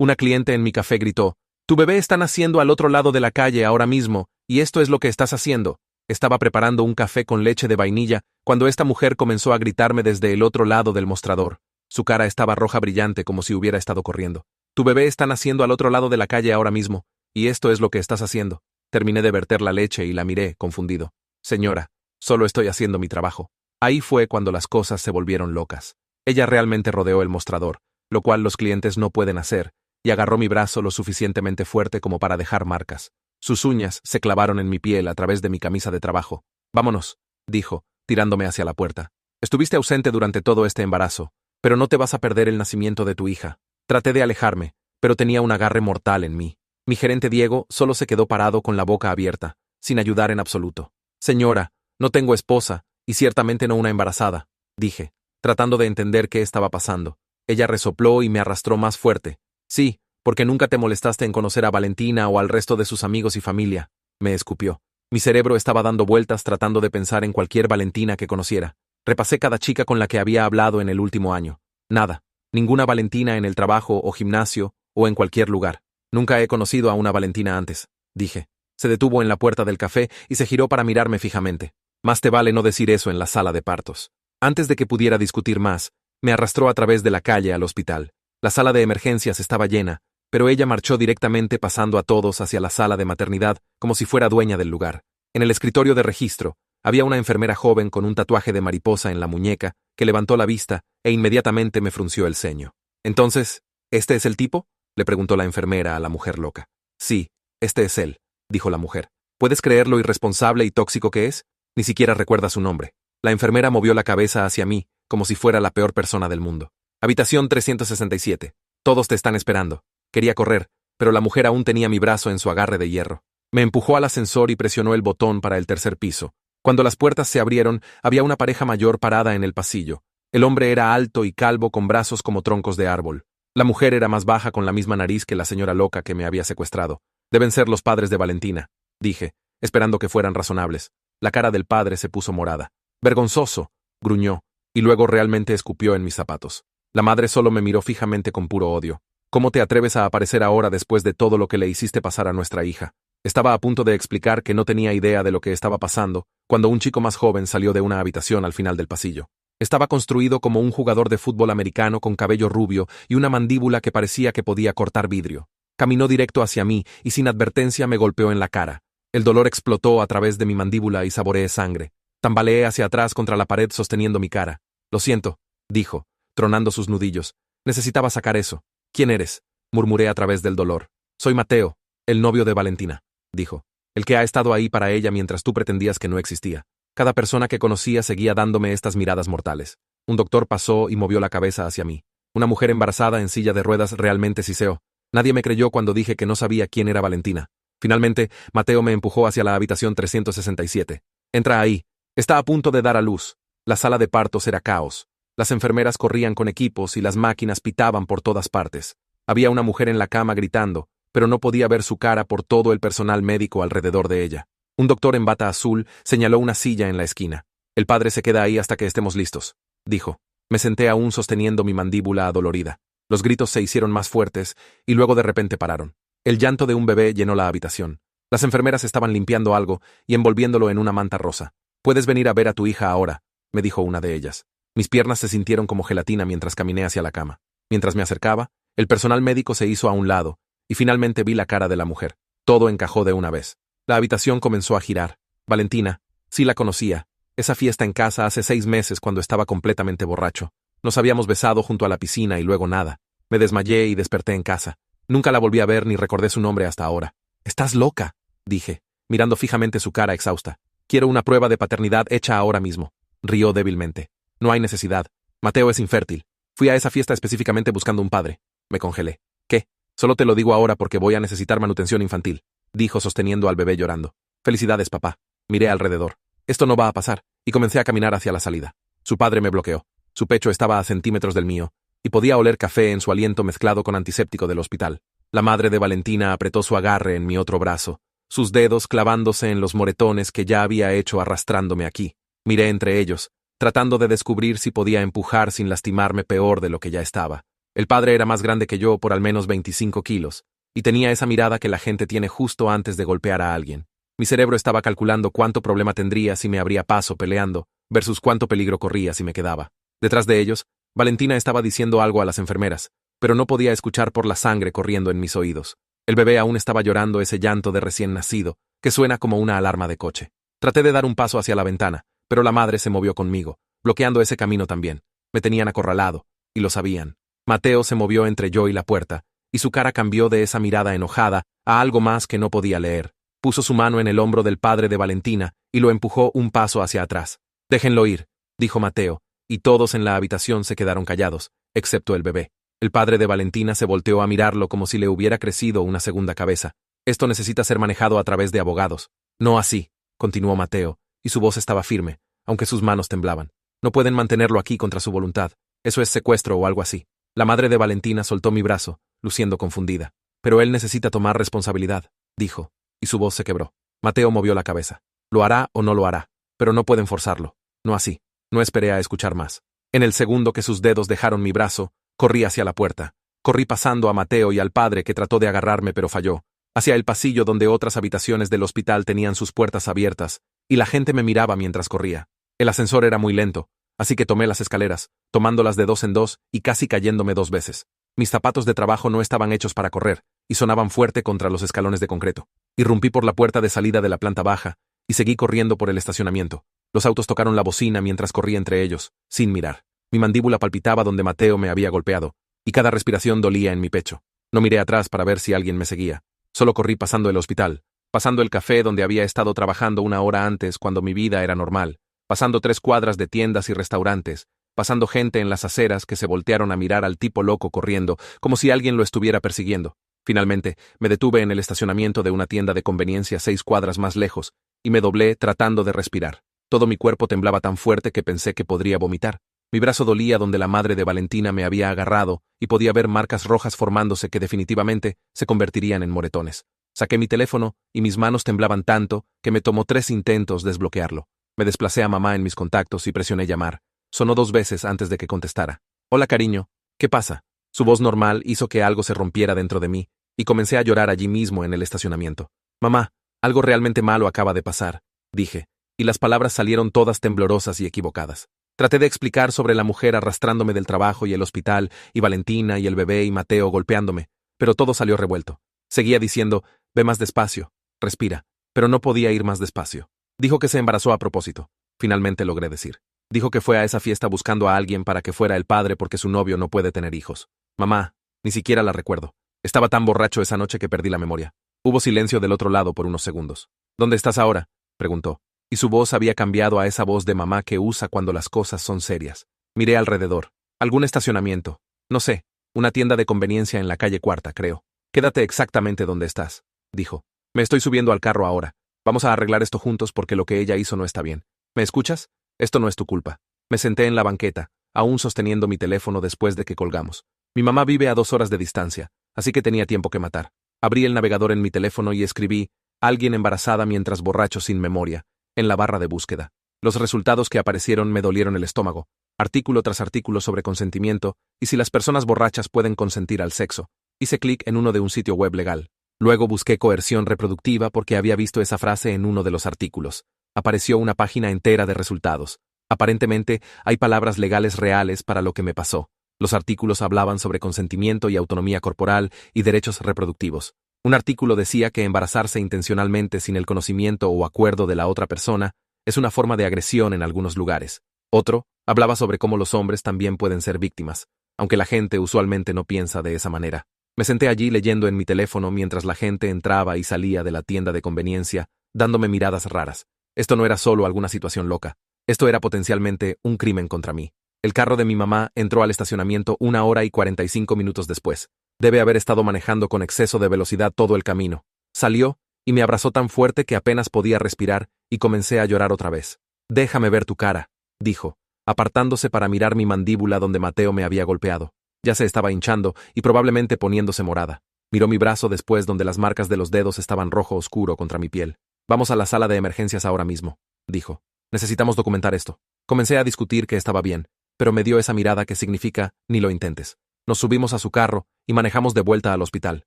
Una cliente en mi café gritó: «Tu bebé está naciendo al otro lado de la calle ahora mismo, y esto es lo que estás haciendo». Estaba preparando un café con leche de vainilla cuando esta mujer comenzó a gritarme desde el otro lado del mostrador. Su cara estaba roja brillante como si hubiera estado corriendo. «Tu bebé está naciendo al otro lado de la calle ahora mismo, y esto es lo que estás haciendo». Terminé de verter la leche y la miré, confundido. «Señora, solo estoy haciendo mi trabajo». Ahí fue cuando las cosas se volvieron locas. Ella realmente rodeó el mostrador, lo cual los clientes no pueden hacer, y agarró mi brazo lo suficientemente fuerte como para dejar marcas. Sus uñas se clavaron en mi piel a través de mi camisa de trabajo. «Vámonos», dijo, tirándome hacia la puerta. «Estuviste ausente durante todo este embarazo, pero no te vas a perder el nacimiento de tu hija». Traté de alejarme, pero tenía un agarre mortal en mí. Mi gerente Diego solo se quedó parado con la boca abierta, sin ayudar en absoluto. «Señora, no tengo esposa, y ciertamente no una embarazada», dije, tratando de entender qué estaba pasando. Ella resopló y me arrastró más fuerte. «Sí, porque nunca te molestaste en conocer a Valentina o al resto de sus amigos y familia», me escupió. Mi cerebro estaba dando vueltas tratando de pensar en cualquier Valentina que conociera. Repasé cada chica con la que había hablado en el último año. Nada. Ninguna Valentina en el trabajo o gimnasio o en cualquier lugar. «Nunca he conocido a una Valentina antes», dije. Se detuvo en la puerta del café y se giró para mirarme fijamente. «Más te vale no decir eso en la sala de partos». Antes de que pudiera discutir más, me arrastró a través de la calle al hospital. La sala de emergencias estaba llena, pero ella marchó directamente pasando a todos hacia la sala de maternidad como si fuera dueña del lugar. En el escritorio de registro, había una enfermera joven con un tatuaje de mariposa en la muñeca que levantó la vista e inmediatamente me frunció el ceño. «Entonces, ¿este es el tipo?», le preguntó la enfermera a la mujer loca. «Sí, este es él», dijo la mujer. «¿Puedes creer lo irresponsable y tóxico que es? Ni siquiera recuerda su nombre». La enfermera movió la cabeza hacia mí, como si fuera la peor persona del mundo. «Habitación 367. Todos te están esperando». Quería correr, pero la mujer aún tenía mi brazo en su agarre de hierro. Me empujó al ascensor y presionó el botón para el tercer piso. Cuando las puertas se abrieron, había una pareja mayor parada en el pasillo. El hombre era alto y calvo con brazos como troncos de árbol. La mujer era más baja con la misma nariz que la señora loca que me había secuestrado. «Deben ser los padres de Valentina», dije, esperando que fueran razonables. La cara del padre se puso morada. «Vergonzoso», gruñó, y luego realmente escupió en mis zapatos. La madre solo me miró fijamente con puro odio. «¿Cómo te atreves a aparecer ahora después de todo lo que le hiciste pasar a nuestra hija?». Estaba a punto de explicar que no tenía idea de lo que estaba pasando, cuando un chico más joven salió de una habitación al final del pasillo. Estaba construido como un jugador de fútbol americano con cabello rubio y una mandíbula que parecía que podía cortar vidrio. Caminó directo hacia mí y sin advertencia me golpeó en la cara. El dolor explotó a través de mi mandíbula y saboreé sangre. Tambaleé hacia atrás contra la pared sosteniendo mi cara. «Lo siento», dijo, tronando sus nudillos. «Necesitaba sacar eso». «¿Quién eres?», murmuré a través del dolor. «Soy Mateo, el novio de Valentina», dijo. «El que ha estado ahí para ella mientras tú pretendías que no existía». Cada persona que conocía seguía dándome estas miradas mortales. Un doctor pasó y movió la cabeza hacia mí. Una mujer embarazada en silla de ruedas realmente siseó. Nadie me creyó cuando dije que no sabía quién era Valentina. Finalmente, Mateo me empujó hacia la habitación 367. «Entra ahí. Está a punto de dar a luz». La sala de partos era caos. Las enfermeras corrían con equipos y las máquinas pitaban por todas partes. Había una mujer en la cama gritando, pero no podía ver su cara por todo el personal médico alrededor de ella. Un doctor en bata azul señaló una silla en la esquina. «El padre se queda ahí hasta que estemos listos», dijo. Me senté aún sosteniendo mi mandíbula adolorida. Los gritos se hicieron más fuertes y luego de repente pararon. El llanto de un bebé llenó la habitación. Las enfermeras estaban limpiando algo y envolviéndolo en una manta rosa. «Puedes venir a ver a tu hija ahora», me dijo una de ellas. Mis piernas se sintieron como gelatina mientras caminé hacia la cama. Mientras me acercaba, el personal médico se hizo a un lado y finalmente vi la cara de la mujer. Todo encajó de una vez. La habitación comenzó a girar. Valentina, sí la conocía. Esa fiesta en casa hace 6 meses cuando estaba completamente borracho. Nos habíamos besado junto a la piscina y luego nada. Me desmayé y desperté en casa. Nunca la volví a ver ni recordé su nombre hasta ahora. «Estás loca», dije, mirando fijamente su cara exhausta. «Quiero una prueba de paternidad hecha ahora mismo». Rió débilmente. «No hay necesidad. Mateo es infértil. Fui a esa fiesta específicamente buscando un padre». Me congelé. «¿Qué? Solo te lo digo ahora porque voy a necesitar manutención infantil», dijo sosteniendo al bebé llorando. «Felicidades, papá». Miré alrededor. Esto no va a pasar, y comencé a caminar hacia la salida. Su padre me bloqueó. Su pecho estaba a centímetros del mío, y podía oler café en su aliento mezclado con antiséptico del hospital. La madre de Valentina apretó su agarre en mi otro brazo, sus dedos clavándose en los moretones que ya había hecho arrastrándome aquí. Miré entre ellos, tratando de descubrir si podía empujar sin lastimarme peor de lo que ya estaba. El padre era más grande que yo por al menos 25 kilos, y tenía esa mirada que la gente tiene justo antes de golpear a alguien. Mi cerebro estaba calculando cuánto problema tendría si me abría paso peleando, versus cuánto peligro corría si me quedaba. Detrás de ellos, Valentina estaba diciendo algo a las enfermeras, pero no podía escuchar por la sangre corriendo en mis oídos. El bebé aún estaba llorando ese llanto de recién nacido, que suena como una alarma de coche. Traté de dar un paso hacia la ventana, pero la madre se movió conmigo, bloqueando ese camino también. Me tenían acorralado, y lo sabían. Mateo se movió entre yo y la puerta, y su cara cambió de esa mirada enojada a algo más que no podía leer. Puso su mano en el hombro del padre de Valentina y lo empujó un paso hacia atrás. «Déjenlo ir», dijo Mateo, y todos en la habitación se quedaron callados, excepto el bebé. El padre de Valentina se volteó a mirarlo como si le hubiera crecido una segunda cabeza. «Esto necesita ser manejado a través de abogados». «No así», continuó Mateo, y su voz estaba firme, aunque sus manos temblaban. «No pueden mantenerlo aquí contra su voluntad. Eso es secuestro o algo así». La madre de Valentina soltó mi brazo, luciendo confundida. «Pero él necesita tomar responsabilidad», dijo, y su voz se quebró. Mateo movió la cabeza. «Lo hará o no lo hará, pero no pueden forzarlo. No así». No esperé a escuchar más. En el segundo que sus dedos dejaron mi brazo, corrí hacia la puerta. Corrí pasando a Mateo y al padre que trató de agarrarme pero falló, hacia el pasillo donde otras habitaciones del hospital tenían sus puertas abiertas, y la gente me miraba mientras corría. El ascensor era muy lento, así que tomé las escaleras, tomándolas de 2 en 2 y casi cayéndome 2 veces. Mis zapatos de trabajo no estaban hechos para correr, y sonaban fuerte contra los escalones de concreto. Irrumpí por la puerta de salida de la planta baja, y seguí corriendo por el estacionamiento. Los autos tocaron la bocina mientras corría entre ellos, sin mirar. Mi mandíbula palpitaba donde Mateo me había golpeado, y cada respiración dolía en mi pecho. No miré atrás para ver si alguien me seguía. Solo corrí pasando el hospital, pasando el café donde había estado trabajando 1 hora antes cuando mi vida era normal, pasando 3 cuadras de tiendas y restaurantes, pasando gente en las aceras que se voltearon a mirar al tipo loco corriendo, como si alguien lo estuviera persiguiendo. Finalmente, me detuve en el estacionamiento de una tienda de conveniencia 6 cuadras más lejos, y me doblé tratando de respirar. Todo mi cuerpo temblaba tan fuerte que pensé que podría vomitar. Mi brazo dolía donde la madre de Valentina me había agarrado y podía ver marcas rojas formándose que definitivamente se convertirían en moretones. Saqué mi teléfono y mis manos temblaban tanto que me tomó 3 intentos desbloquearlo. Me desplacé a mamá en mis contactos y presioné llamar. Sonó 2 veces antes de que contestara. «Hola, cariño. ¿Qué pasa?» Su voz normal hizo que algo se rompiera dentro de mí, y comencé a llorar allí mismo en el estacionamiento. «Mamá, algo realmente malo acaba de pasar», dije, y las palabras salieron todas temblorosas y equivocadas. Traté de explicar sobre la mujer arrastrándome del trabajo y el hospital, y Valentina y el bebé y Mateo golpeándome, pero todo salió revuelto. Seguía diciendo, «Ve más despacio, respira», pero no podía ir más despacio. Dijo que se embarazó a propósito. Finalmente logré decir. Dijo que fue a esa fiesta buscando a alguien para que fuera el padre porque su novio no puede tener hijos. Mamá, ni siquiera la recuerdo. Estaba tan borracho esa noche que perdí la memoria. Hubo silencio del otro lado por unos segundos. «¿Dónde estás ahora?», preguntó. Y su voz había cambiado a esa voz de mamá que usa cuando las cosas son serias. Miré alrededor. Algún estacionamiento. No sé, una tienda de conveniencia en la calle Cuarta, creo. «Quédate exactamente donde estás», dijo. «Me estoy subiendo al carro ahora. Vamos a arreglar esto juntos porque lo que ella hizo no está bien. ¿Me escuchas? Esto no es tu culpa». Me senté en la banqueta, aún sosteniendo mi teléfono después de que colgamos. Mi mamá vive a 2 horas de distancia, así que tenía tiempo que matar. Abrí el navegador en mi teléfono y escribí, «Alguien embarazada mientras borracho sin memoria», en la barra de búsqueda. Los resultados que aparecieron me dolieron el estómago. Artículo tras artículo sobre consentimiento y si las personas borrachas pueden consentir al sexo. Hice clic en uno de un sitio web legal. Luego busqué coerción reproductiva porque había visto esa frase en uno de los artículos. Apareció una página entera de resultados. Aparentemente, hay palabras legales reales para lo que me pasó. Los artículos hablaban sobre consentimiento y autonomía corporal y derechos reproductivos. Un artículo decía que embarazarse intencionalmente sin el conocimiento o acuerdo de la otra persona es una forma de agresión en algunos lugares. Otro hablaba sobre cómo los hombres también pueden ser víctimas, aunque la gente usualmente no piensa de esa manera. Me senté allí leyendo en mi teléfono mientras la gente entraba y salía de la tienda de conveniencia, dándome miradas raras. Esto no era solo alguna situación loca. Esto era potencialmente un crimen contra mí. El carro de mi mamá entró al estacionamiento 1 hora y 45 minutos después. Debe haber estado manejando con exceso de velocidad todo el camino. Salió y me abrazó tan fuerte que apenas podía respirar y comencé a llorar otra vez. «Déjame ver tu cara», dijo, apartándose para mirar mi mandíbula donde Mateo me había golpeado. Ya se estaba hinchando y probablemente poniéndose morada. Miró mi brazo después donde las marcas de los dedos estaban rojo oscuro contra mi piel. «Vamos a la sala de emergencias ahora mismo», dijo. «Necesitamos documentar esto». Comencé a discutir que estaba bien, pero me dio esa mirada que significa «ni lo intentes». Nos subimos a su carro y manejamos de vuelta al hospital.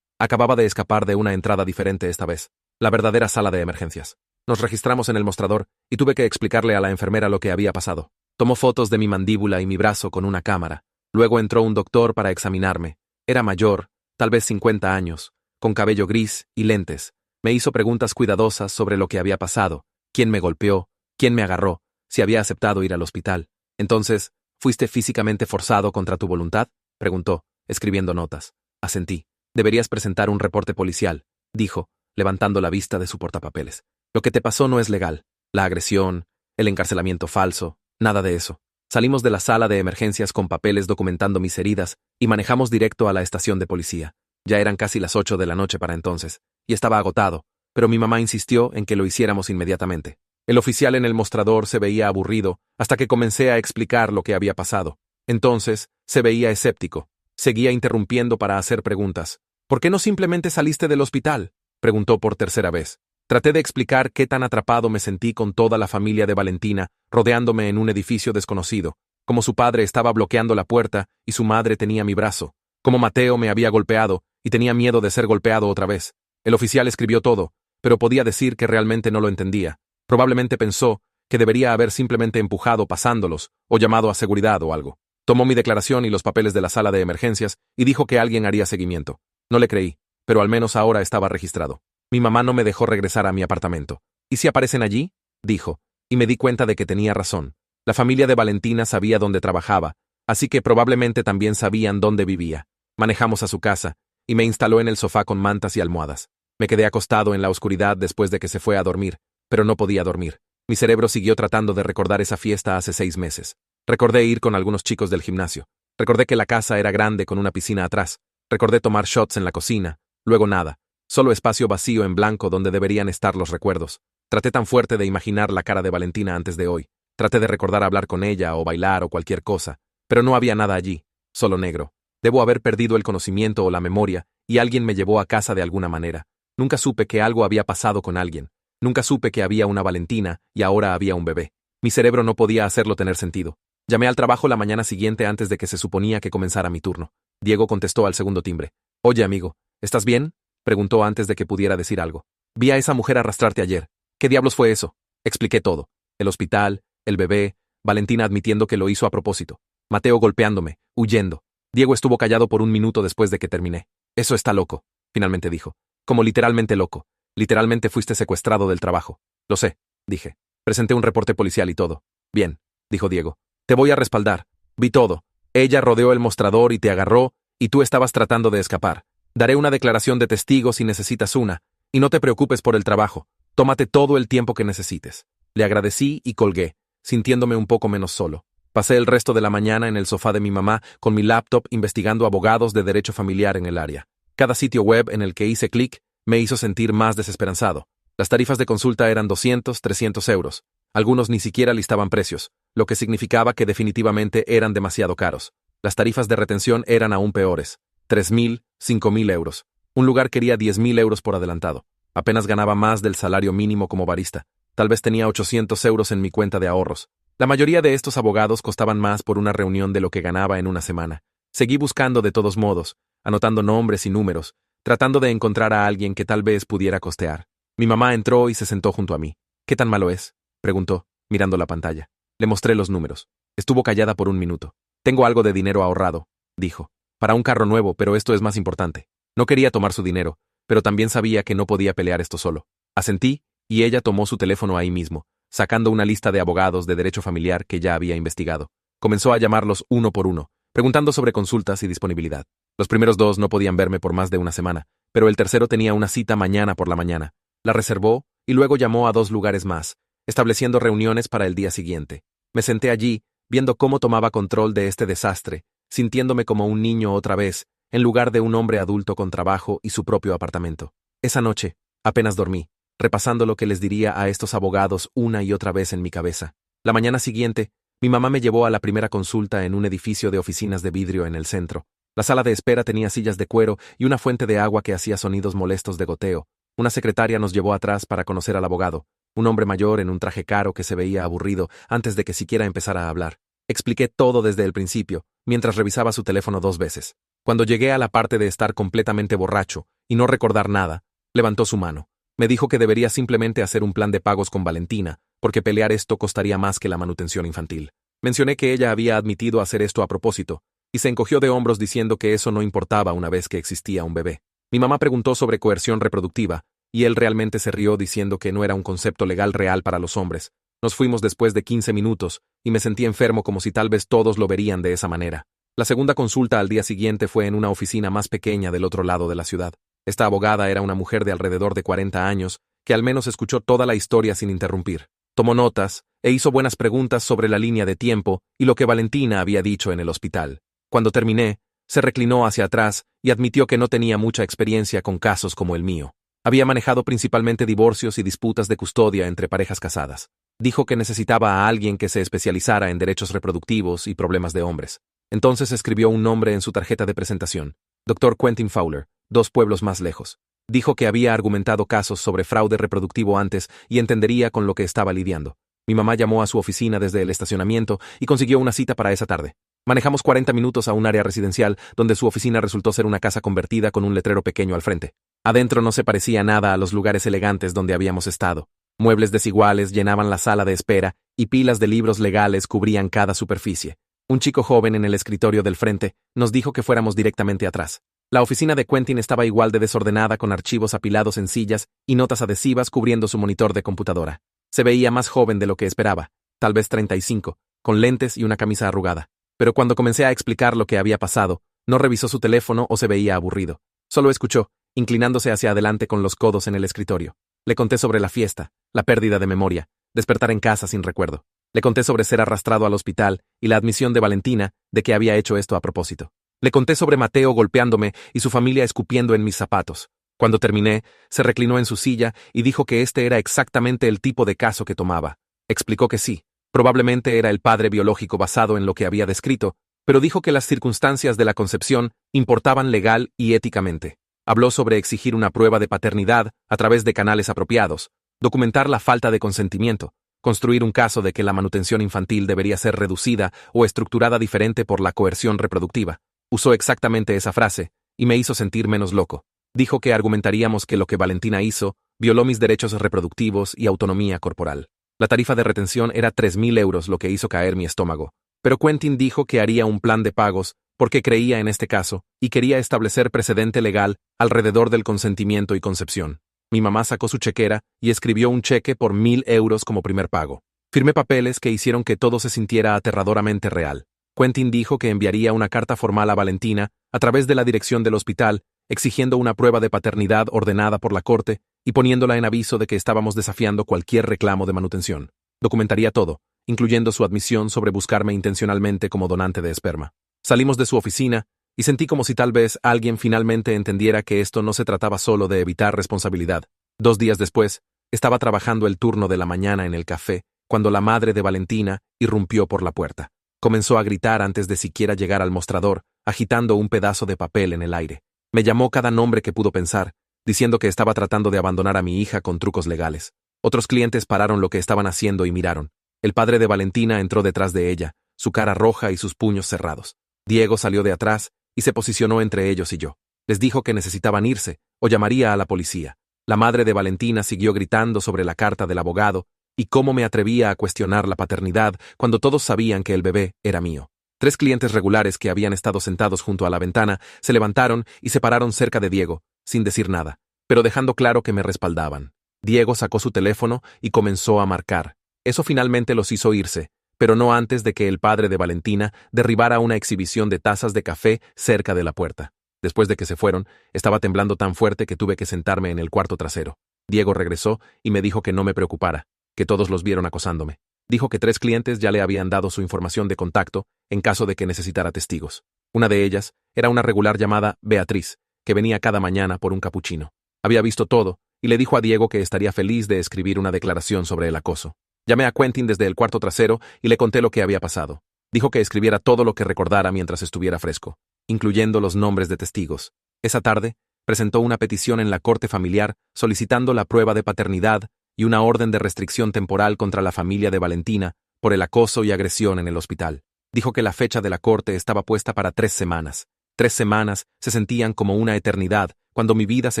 Acababa de escapar de una entrada diferente esta vez, la verdadera sala de emergencias. Nos registramos en el mostrador y tuve que explicarle a la enfermera lo que había pasado. Tomó fotos de mi mandíbula y mi brazo con una cámara. Luego entró un doctor para examinarme. Era mayor, tal vez 50 años, con cabello gris y lentes. Me hizo preguntas cuidadosas sobre lo que había pasado, quién me golpeó, quién me agarró, si había aceptado ir al hospital. Entonces, ¿fuiste físicamente forzado contra tu voluntad?, preguntó, escribiendo notas. Asentí. Deberías presentar un reporte policial, dijo, levantando la vista de su portapapeles. Lo que te pasó no es legal. La agresión, el encarcelamiento falso, nada de eso. Salimos de la sala de emergencias con papeles documentando mis heridas y manejamos directo a la estación de policía. Ya eran casi las 8 de la noche para entonces, y estaba agotado, pero mi mamá insistió en que lo hiciéramos inmediatamente. El oficial en el mostrador se veía aburrido hasta que comencé a explicar lo que había pasado. Entonces, se veía escéptico. Seguía interrumpiendo para hacer preguntas. ¿Por qué no simplemente saliste del hospital?, preguntó por tercera vez. Traté de explicar qué tan atrapado me sentí con toda la familia de Valentina, rodeándome en un edificio desconocido, como su padre estaba bloqueando la puerta y su madre tenía mi brazo, como Mateo me había golpeado y tenía miedo de ser golpeado otra vez. El oficial escribió todo, pero podía decir que realmente no lo entendía. Probablemente pensó que debería haber simplemente empujado pasándolos o llamado a seguridad o algo. Tomó mi declaración y los papeles de la sala de emergencias y dijo que alguien haría seguimiento. No le creí, pero al menos ahora estaba registrado. Mi mamá no me dejó regresar a mi apartamento. ¿Y si aparecen allí?, dijo, y me di cuenta de que tenía razón. La familia de Valentina sabía dónde trabajaba, así que probablemente también sabían dónde vivía. Manejamos a su casa, y me instaló en el sofá con mantas y almohadas. Me quedé acostado en la oscuridad después de que se fue a dormir, pero no podía dormir. Mi cerebro siguió tratando de recordar esa fiesta hace 6 meses. Recordé ir con algunos chicos del gimnasio. Recordé que la casa era grande con una piscina atrás. Recordé tomar shots en la cocina. Luego nada. Solo espacio vacío en blanco donde deberían estar los recuerdos. Traté tan fuerte de imaginar la cara de Valentina antes de hoy. Traté de recordar hablar con ella o bailar o cualquier cosa, pero no había nada allí, solo negro. Debo haber perdido el conocimiento o la memoria, y alguien me llevó a casa de alguna manera. Nunca supe que algo había pasado con alguien. Nunca supe que había una Valentina y ahora había un bebé. Mi cerebro no podía hacerlo tener sentido. Llamé al trabajo la mañana siguiente antes de que se suponía que comenzara mi turno. Diego contestó al segundo timbre. Oye, amigo, ¿estás bien?, preguntó antes de que pudiera decir algo. Vi a esa mujer arrastrarte ayer. ¿Qué diablos fue eso? Expliqué todo. El hospital, el bebé, Valentina admitiendo que lo hizo a propósito. Mateo golpeándome, huyendo. Diego estuvo callado por un minuto después de que terminé. Eso está loco, finalmente dijo. Como literalmente loco. Literalmente fuiste secuestrado del trabajo. Lo sé, dije. Presenté un reporte policial y todo. Bien, dijo Diego. Te voy a respaldar. Vi todo. Ella rodeó el mostrador y te agarró, y tú estabas tratando de escapar. Daré una declaración de testigo si necesitas una, y no te preocupes por el trabajo. Tómate todo el tiempo que necesites. Le agradecí y colgué, sintiéndome un poco menos solo. Pasé el resto de la mañana en el sofá de mi mamá con mi laptop investigando abogados de derecho familiar en el área. Cada sitio web en el que hice clic me hizo sentir más desesperanzado. Las tarifas de consulta eran 200, 300 euros. Algunos ni siquiera listaban precios, lo que significaba que definitivamente eran demasiado caros. Las tarifas de retención eran aún peores. 3.000, 5.000 euros. Un lugar quería 10.000 euros por adelantado. Apenas ganaba más del salario mínimo como barista. Tal vez tenía 800 euros en mi cuenta de ahorros. La mayoría de estos abogados costaban más por una reunión de lo que ganaba en una semana. Seguí buscando de todos modos, anotando nombres y números, tratando de encontrar a alguien que tal vez pudiera costear. Mi mamá entró y se sentó junto a mí. ¿Qué tan malo es?, preguntó, mirando la pantalla. Le mostré los números. Estuvo callada por un minuto. Tengo algo de dinero ahorrado, dijo. Para un carro nuevo, pero esto es más importante. No quería tomar su dinero, pero también sabía que no podía pelear esto solo. Asentí, y ella tomó su teléfono ahí mismo, sacando una lista de abogados de derecho familiar que ya había investigado. Comenzó a llamarlos uno por uno, preguntando sobre consultas y disponibilidad. Los primeros 2 no podían verme por más de una semana, pero el tercero tenía una cita mañana por la mañana. La reservó y luego llamó a 2 lugares más, estableciendo reuniones para el día siguiente. Me senté allí, viendo cómo tomaba control de este desastre, sintiéndome como un niño otra vez, en lugar de un hombre adulto con trabajo y su propio apartamento. Esa noche, apenas dormí, repasando lo que les diría a estos abogados una y otra vez en mi cabeza. La mañana siguiente, mi mamá me llevó a la primera consulta en un edificio de oficinas de vidrio en el centro. La sala de espera tenía sillas de cuero y una fuente de agua que hacía sonidos molestos de goteo. Una secretaria nos llevó atrás para conocer al abogado, un hombre mayor en un traje caro que se veía aburrido antes de que siquiera empezara a hablar. Expliqué todo desde el principio, mientras revisaba su teléfono 2 veces. Cuando llegué a la parte de estar completamente borracho y no recordar nada, levantó su mano. Me dijo que debería simplemente hacer un plan de pagos con Valentina, porque pelear esto costaría más que la manutención infantil. Mencioné que ella había admitido hacer esto a propósito, y se encogió de hombros diciendo que eso no importaba una vez que existía un bebé. Mi mamá preguntó sobre coerción reproductiva, y él realmente se rió diciendo que no era un concepto legal real para los hombres. Nos fuimos después de 15 minutos, y me sentí enfermo como si tal vez todos lo verían de esa manera. La segunda consulta al día siguiente fue en una oficina más pequeña del otro lado de la ciudad. Esta abogada era una mujer de alrededor de 40 años, que al menos escuchó toda la historia sin interrumpir. Tomó notas, e hizo buenas preguntas sobre la línea de tiempo y lo que Valentina había dicho en el hospital. Cuando terminé, se reclinó hacia atrás y admitió que no tenía mucha experiencia con casos como el mío. Había manejado principalmente divorcios y disputas de custodia entre parejas casadas. Dijo que necesitaba a alguien que se especializara en derechos reproductivos y problemas de hombres. Entonces escribió un nombre en su tarjeta de presentación: Dr. Quentin Fowler, 2 pueblos más lejos. Dijo que había argumentado casos sobre fraude reproductivo antes y entendería con lo que estaba lidiando. Mi mamá llamó a su oficina desde el estacionamiento y consiguió una cita para esa tarde. Manejamos 40 minutos a un área residencial donde su oficina resultó ser una casa convertida con un letrero pequeño al frente. Adentro no se parecía nada a los lugares elegantes donde habíamos estado. Muebles desiguales llenaban la sala de espera y pilas de libros legales cubrían cada superficie. Un chico joven en el escritorio del frente nos dijo que fuéramos directamente atrás. La oficina de Quentin estaba igual de desordenada, con archivos apilados en sillas y notas adhesivas cubriendo su monitor de computadora. Se veía más joven de lo que esperaba, tal vez 35, con lentes y una camisa arrugada. Pero cuando comencé a explicar lo que había pasado, no revisó su teléfono o se veía aburrido. Solo escuchó, inclinándose hacia adelante con los codos en el escritorio. Le conté sobre la fiesta, la pérdida de memoria, despertar en casa sin recuerdo. Le conté sobre ser arrastrado al hospital y la admisión de Valentina de que había hecho esto a propósito. Le conté sobre Mateo golpeándome y su familia escupiendo en mis zapatos. Cuando terminé, se reclinó en su silla y dijo que este era exactamente el tipo de caso que tomaba. Explicó que sí, probablemente era el padre biológico basado en lo que había descrito, pero dijo que las circunstancias de la concepción importaban legal y éticamente. Habló sobre exigir una prueba de paternidad a través de canales apropiados, documentar la falta de consentimiento, construir un caso de que la manutención infantil debería ser reducida o estructurada diferente por la coerción reproductiva. Usó exactamente esa frase, y me hizo sentir menos loco. Dijo que argumentaríamos que lo que Valentina hizo violó mis derechos reproductivos y autonomía corporal. La tarifa de retención era 3.000 euros, lo que hizo caer mi estómago. Pero Quentin dijo que haría un plan de pagos porque creía en este caso y quería establecer precedente legal alrededor del consentimiento y concepción. Mi mamá sacó su chequera y escribió un cheque por 1.000 euros como primer pago. Firmé papeles que hicieron que todo se sintiera aterradoramente real. Quentin dijo que enviaría una carta formal a Valentina a través de la dirección del hospital, exigiendo una prueba de paternidad ordenada por la corte y poniéndola en aviso de que estábamos desafiando cualquier reclamo de manutención. Documentaría todo, incluyendo su admisión sobre buscarme intencionalmente como donante de esperma. Salimos de su oficina y sentí como si tal vez alguien finalmente entendiera que esto no se trataba solo de evitar responsabilidad. 2 días después, estaba trabajando el turno de la mañana en el café cuando la madre de Valentina irrumpió por la puerta. Comenzó a gritar antes de siquiera llegar al mostrador, agitando un pedazo de papel en el aire. Me llamó cada nombre que pudo pensar, diciendo que estaba tratando de abandonar a mi hija con trucos legales. Otros clientes pararon lo que estaban haciendo y miraron. El padre de Valentina entró detrás de ella, su cara roja y sus puños cerrados. Diego salió de atrás y se posicionó entre ellos y yo. Les dijo que necesitaban irse o llamaría a la policía. La madre de Valentina siguió gritando sobre la carta del abogado y cómo me atrevía a cuestionar la paternidad cuando todos sabían que el bebé era mío. 3 clientes regulares que habían estado sentados junto a la ventana se levantaron y se pararon cerca de Diego, sin decir nada, pero dejando claro que me respaldaban. Diego sacó su teléfono y comenzó a marcar. Eso finalmente los hizo irse, pero no antes de que el padre de Valentina derribara una exhibición de tazas de café cerca de la puerta. Después de que se fueron, estaba temblando tan fuerte que tuve que sentarme en el cuarto trasero. Diego regresó y me dijo que no me preocupara, que todos los vieron acosándome. Dijo que 3 clientes ya le habían dado su información de contacto en caso de que necesitara testigos. Una de ellas era una regular llamada Beatriz, que venía cada mañana por un capuchino. Había visto todo y le dijo a Diego que estaría feliz de escribir una declaración sobre el acoso. Llamé a Quentin desde el cuarto trasero y le conté lo que había pasado. Dijo que escribiera todo lo que recordara mientras estuviera fresco, incluyendo los nombres de testigos. Esa tarde, presentó una petición en la corte familiar solicitando la prueba de paternidad y una orden de restricción temporal contra la familia de Valentina por el acoso y agresión en el hospital. Dijo que la fecha de la corte estaba puesta para 3 semanas. 3 semanas se sentían como una eternidad cuando mi vida se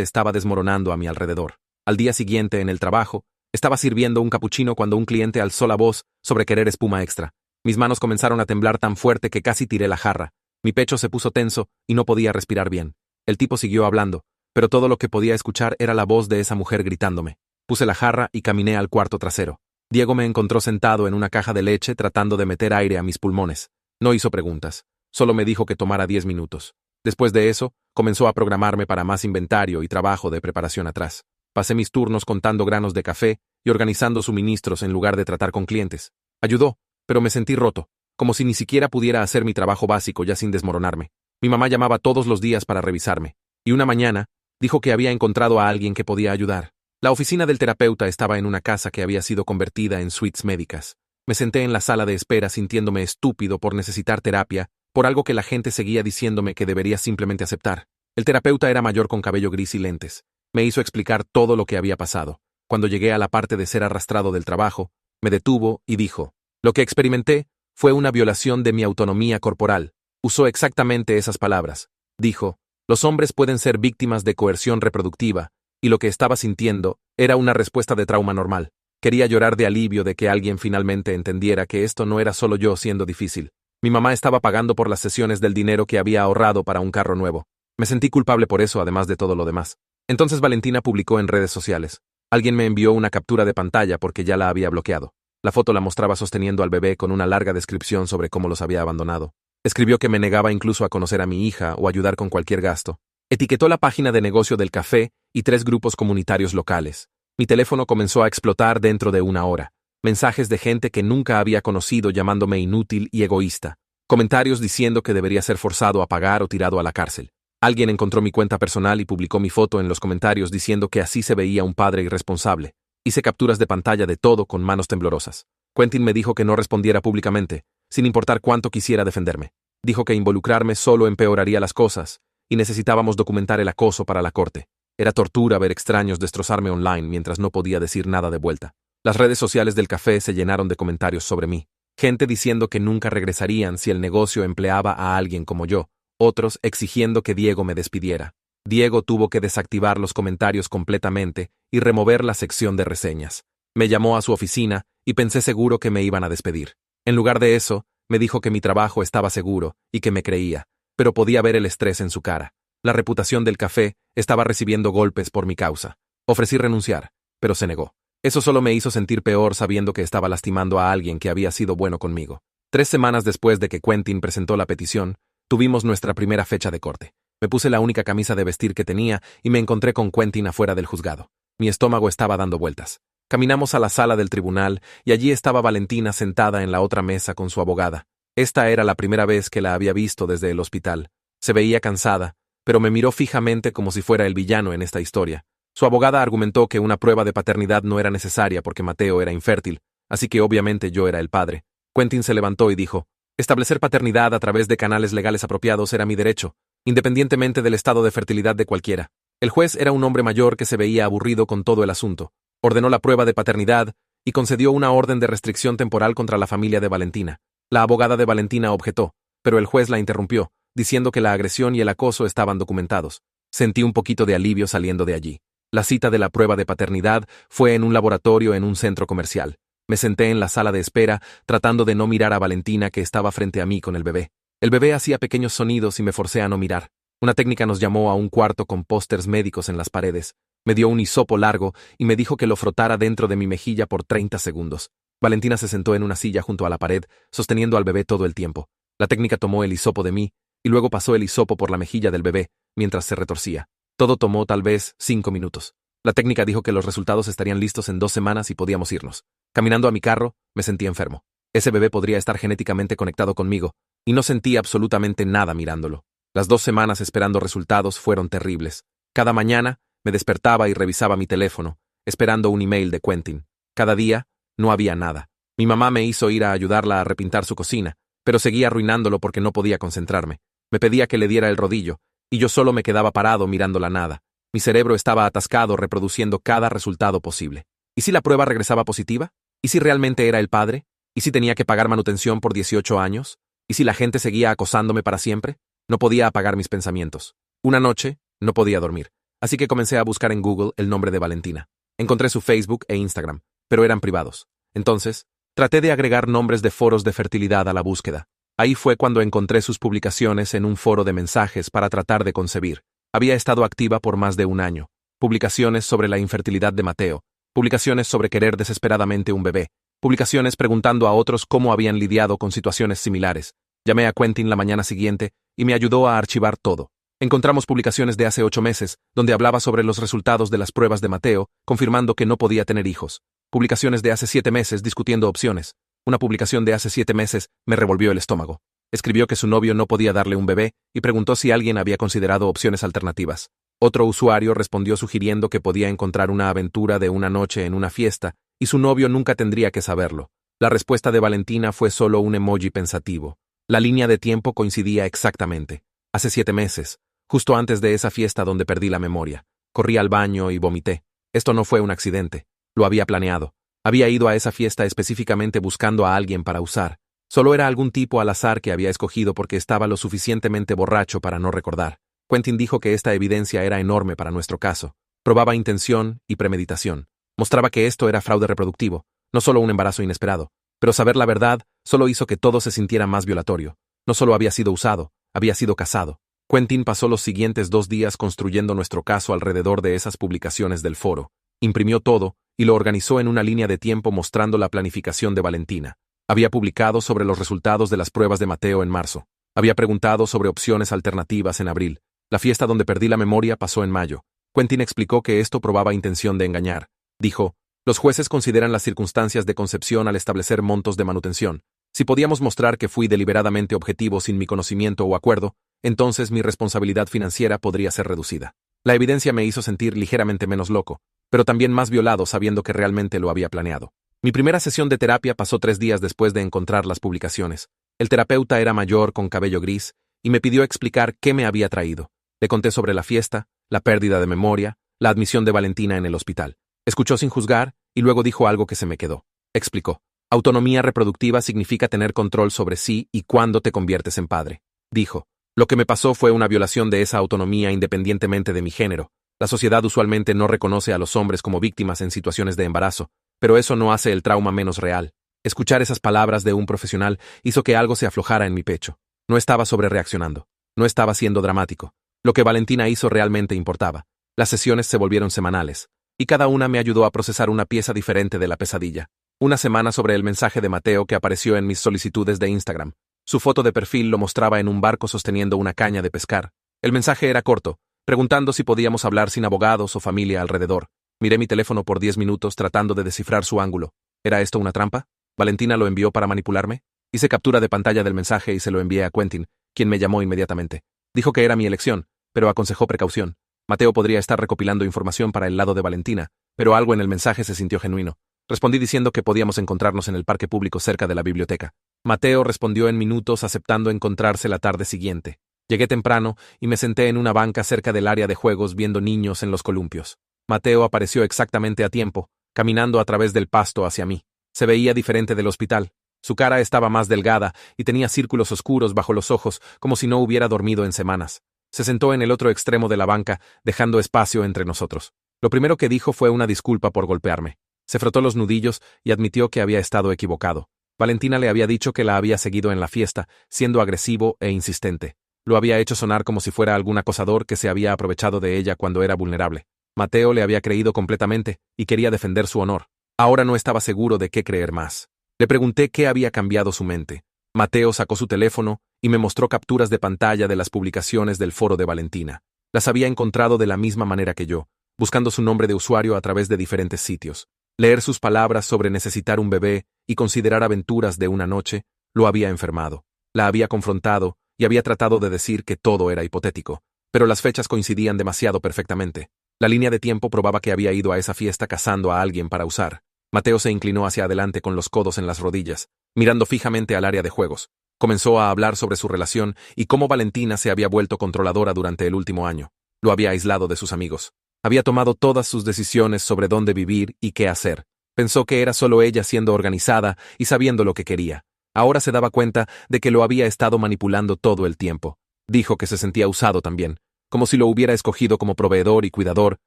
estaba desmoronando a mi alrededor. Al día siguiente, en el trabajo, estaba sirviendo un capuchino cuando un cliente alzó la voz sobre querer espuma extra. Mis manos comenzaron a temblar tan fuerte que casi tiré la jarra. Mi pecho se puso tenso y no podía respirar bien. El tipo siguió hablando, pero todo lo que podía escuchar era la voz de esa mujer gritándome. Puse la jarra y caminé al cuarto trasero. Diego me encontró sentado en una caja de leche tratando de meter aire a mis pulmones. No hizo preguntas, solo me dijo que tomara 10 minutos. Después de eso, comenzó a programarme para más inventario y trabajo de preparación atrás. Pasé mis turnos contando granos de café y organizando suministros en lugar de tratar con clientes. Ayudó, pero me sentí roto, como si ni siquiera pudiera hacer mi trabajo básico ya sin desmoronarme. Mi mamá llamaba todos los días para revisarme, y una mañana dijo que había encontrado a alguien que podía ayudar. La oficina del terapeuta estaba en una casa que había sido convertida en suites médicas. Me senté en la sala de espera sintiéndome estúpido por necesitar terapia, por algo que la gente seguía diciéndome que debería simplemente aceptar. El terapeuta era mayor con cabello gris y lentes. Me hizo explicar todo lo que había pasado. Cuando llegué a la parte de ser arrastrado del trabajo, me detuvo y dijo: lo que experimenté fue una violación de mi autonomía corporal. Usó exactamente esas palabras. Dijo: los hombres pueden ser víctimas de coerción reproductiva, y lo que estaba sintiendo era una respuesta de trauma normal. Quería llorar de alivio de que alguien finalmente entendiera que esto no era solo yo siendo difícil. Mi mamá estaba pagando por las sesiones del dinero que había ahorrado para un carro nuevo. Me sentí culpable por eso, además de todo lo demás. Entonces Valentina publicó en redes sociales. Alguien me envió una captura de pantalla porque ya la había bloqueado. La foto la mostraba sosteniendo al bebé con una larga descripción sobre cómo los había abandonado. Escribió que me negaba incluso a conocer a mi hija o ayudar con cualquier gasto. Etiquetó la página de negocio del café y 3 grupos comunitarios locales. Mi teléfono comenzó a explotar dentro de una hora. Mensajes de gente que nunca había conocido llamándome inútil y egoísta. Comentarios diciendo que debería ser forzado a pagar o tirado a la cárcel. Alguien encontró mi cuenta personal y publicó mi foto en los comentarios diciendo que así se veía un padre irresponsable. Hice capturas de pantalla de todo con manos temblorosas. Quentin me dijo que no respondiera públicamente, sin importar cuánto quisiera defenderme. Dijo que involucrarme solo empeoraría las cosas, y necesitábamos documentar el acoso para la corte. Era tortura ver extraños destrozarme online mientras no podía decir nada de vuelta. Las redes sociales del café se llenaron de comentarios sobre mí. Gente diciendo que nunca regresarían si el negocio empleaba a alguien como yo. Otros exigiendo que Diego me despidiera. Diego tuvo que desactivar los comentarios completamente y remover la sección de reseñas. Me llamó a su oficina y pensé seguro que me iban a despedir. En lugar de eso, me dijo que mi trabajo estaba seguro y que me creía, pero podía ver el estrés en su cara. La reputación del café estaba recibiendo golpes por mi causa. Ofrecí renunciar, pero se negó. Eso solo me hizo sentir peor sabiendo que estaba lastimando a alguien que había sido bueno conmigo. 3 semanas después de que Quentin presentó la petición, tuvimos nuestra primera fecha de corte. Me puse la única camisa de vestir que tenía y me encontré con Quentin afuera del juzgado. Mi estómago estaba dando vueltas. Caminamos a la sala del tribunal y allí estaba Valentina sentada en la otra mesa con su abogada. Esta era la primera vez que la había visto desde el hospital. Se veía cansada, pero me miró fijamente como si fuera el villano en esta historia. Su abogada argumentó que una prueba de paternidad no era necesaria porque Mateo era infértil, así que obviamente yo era el padre. Quentin se levantó y dijo: establecer paternidad a través de canales legales apropiados era mi derecho, independientemente del estado de fertilidad de cualquiera. El juez era un hombre mayor que se veía aburrido con todo el asunto. Ordenó la prueba de paternidad y concedió una orden de restricción temporal contra la familia de Valentina. La abogada de Valentina objetó, pero el juez la interrumpió, diciendo que la agresión y el acoso estaban documentados. Sentí un poquito de alivio saliendo de allí. La cita de la prueba de paternidad fue en un laboratorio en un centro comercial. Me senté en la sala de espera, tratando de no mirar a Valentina que estaba frente a mí con el bebé. El bebé hacía pequeños sonidos y me forcé a no mirar. Una técnica nos llamó a un cuarto con pósters médicos en las paredes. Me dio un hisopo largo y me dijo que lo frotara dentro de mi mejilla por 30 segundos. Valentina se sentó en una silla junto a la pared, sosteniendo al bebé todo el tiempo. La técnica tomó el hisopo de mí y luego pasó el hisopo por la mejilla del bebé, mientras se retorcía. Todo tomó tal vez 5 minutos. La técnica dijo que los resultados estarían listos en 2 semanas y podíamos irnos. Caminando a mi carro, me sentí enfermo. Ese bebé podría estar genéticamente conectado conmigo, y no sentí absolutamente nada mirándolo. Las 2 semanas esperando resultados fueron terribles. Cada mañana, me despertaba y revisaba mi teléfono, esperando un email de Quentin. Cada día, no había nada. Mi mamá me hizo ir a ayudarla a repintar su cocina, pero seguía arruinándolo porque no podía concentrarme. Me pedía que le diera el rodillo, y yo solo me quedaba parado mirando la nada. Mi cerebro estaba atascado reproduciendo cada resultado posible. ¿Y si la prueba regresaba positiva? ¿Y si realmente era el padre? ¿Y si tenía que pagar manutención por 18 años? ¿Y si la gente seguía acosándome para siempre? No podía apagar mis pensamientos. Una noche, no podía dormir, así que comencé a buscar en Google el nombre de Valentina. Encontré su Facebook e Instagram, pero eran privados. Entonces, traté de agregar nombres de foros de fertilidad a la búsqueda. Ahí fue cuando encontré sus publicaciones en un foro de mensajes para tratar de concebir. Había estado activa por más de un año. Publicaciones sobre la infertilidad de Mateo, publicaciones sobre querer desesperadamente un bebé, publicaciones preguntando a otros cómo habían lidiado con situaciones similares. Llamé a Quentin la mañana siguiente y me ayudó a archivar todo. Encontramos publicaciones de hace 8 meses, donde hablaba sobre los resultados de las pruebas de Mateo, confirmando que no podía tener hijos. Publicaciones de hace 7 meses discutiendo opciones. Una publicación de hace 7 meses me revolvió el estómago. Escribió que su novio no podía darle un bebé y preguntó si alguien había considerado opciones alternativas. Otro usuario respondió sugiriendo que podía encontrar una aventura de una noche en una fiesta y su novio nunca tendría que saberlo. La respuesta de Valentina fue solo un emoji pensativo. La línea de tiempo coincidía exactamente. Hace 7 meses, justo antes de esa fiesta donde perdí la memoria. Corrí al baño y vomité. Esto no fue un accidente. Lo había planeado. Había ido a esa fiesta específicamente buscando a alguien para usar. Solo era algún tipo al azar que había escogido porque estaba lo suficientemente borracho para no recordar. Quentin dijo que esta evidencia era enorme para nuestro caso. Probaba intención y premeditación. Mostraba que esto era fraude reproductivo, no solo un embarazo inesperado. Pero saber la verdad solo hizo que todo se sintiera más violatorio. No solo había sido usado, había sido casado. Quentin pasó los siguientes 2 días construyendo nuestro caso alrededor de esas publicaciones del foro. Imprimió todo y lo organizó en una línea de tiempo mostrando la planificación de Valentina. Había publicado sobre los resultados de las pruebas de Mateo en marzo. Había preguntado sobre opciones alternativas en abril. La fiesta donde perdí la memoria pasó en mayo. Quentin explicó que esto probaba intención de engañar. Dijo, los jueces consideran las circunstancias de concepción al establecer montos de manutención. Si podíamos mostrar que fui deliberadamente objetivo sin mi conocimiento o acuerdo, entonces mi responsabilidad financiera podría ser reducida. La evidencia me hizo sentir ligeramente menos loco, pero también más violado sabiendo que realmente lo había planeado. Mi primera sesión de terapia pasó 3 días después de encontrar las publicaciones. El terapeuta era mayor con cabello gris y me pidió explicar qué me había traído. Le conté sobre la fiesta, la pérdida de memoria, la admisión de Valentina en el hospital. Escuchó sin juzgar y luego dijo algo que se me quedó. Explicó. Autonomía reproductiva significa tener control sobre sí y cuándo te conviertes en padre. Dijo. Lo que me pasó fue una violación de esa autonomía independientemente de mi género. La sociedad usualmente no reconoce a los hombres como víctimas en situaciones de embarazo, pero eso no hace el trauma menos real. Escuchar esas palabras de un profesional hizo que algo se aflojara en mi pecho. No estaba sobrereaccionando. No estaba siendo dramático. Lo que Valentina hizo realmente importaba. Las sesiones se volvieron semanales, y cada una me ayudó a procesar una pieza diferente de la pesadilla. Una semana sobre el mensaje de Mateo que apareció en mis solicitudes de Instagram. Su foto de perfil lo mostraba en un barco sosteniendo una caña de pescar. El mensaje era corto, preguntando si podíamos hablar sin abogados o familia alrededor. Miré mi teléfono por 10 minutos tratando de descifrar su ángulo. ¿Era esto una trampa? ¿Valentina lo envió para manipularme? Hice captura de pantalla del mensaje y se lo envié a Quentin, quien me llamó inmediatamente. Dijo que era mi elección, pero aconsejó precaución. Mateo podría estar recopilando información para el lado de Valentina, pero algo en el mensaje se sintió genuino. Respondí diciendo que podíamos encontrarnos en el parque público cerca de la biblioteca. Mateo respondió en minutos aceptando encontrarse la tarde siguiente. Llegué temprano y me senté en una banca cerca del área de juegos viendo niños en los columpios. Mateo apareció exactamente a tiempo, caminando a través del pasto hacia mí. Se veía diferente del hospital. Su cara estaba más delgada y tenía círculos oscuros bajo los ojos, como si no hubiera dormido en semanas. Se sentó en el otro extremo de la banca, dejando espacio entre nosotros. Lo primero que dijo fue una disculpa por golpearme. Se frotó los nudillos y admitió que había estado equivocado. Valentina le había dicho que la había seguido en la fiesta, siendo agresivo e insistente. Lo había hecho sonar como si fuera algún acosador que se había aprovechado de ella cuando era vulnerable. Mateo le había creído completamente y quería defender su honor. Ahora no estaba seguro de qué creer más. Le pregunté qué había cambiado su mente. Mateo sacó su teléfono y me mostró capturas de pantalla de las publicaciones del foro de Valentina. Las había encontrado de la misma manera que yo, buscando su nombre de usuario a través de diferentes sitios. Leer sus palabras sobre necesitar un bebé y considerar aventuras de una noche lo había enfermado. La había confrontado y había tratado de decir que todo era hipotético, pero las fechas coincidían demasiado perfectamente. La línea de tiempo probaba que había ido a esa fiesta cazando a alguien para usar. Mateo se inclinó hacia adelante con los codos en las rodillas, mirando fijamente al área de juegos. Comenzó a hablar sobre su relación y cómo Valentina se había vuelto controladora durante el último año. Lo había aislado de sus amigos. Había tomado todas sus decisiones sobre dónde vivir y qué hacer. Pensó que era solo ella siendo organizada y sabiendo lo que quería. Ahora se daba cuenta de que lo había estado manipulando todo el tiempo. Dijo que se sentía usado también, como si lo hubiera escogido como proveedor y cuidador,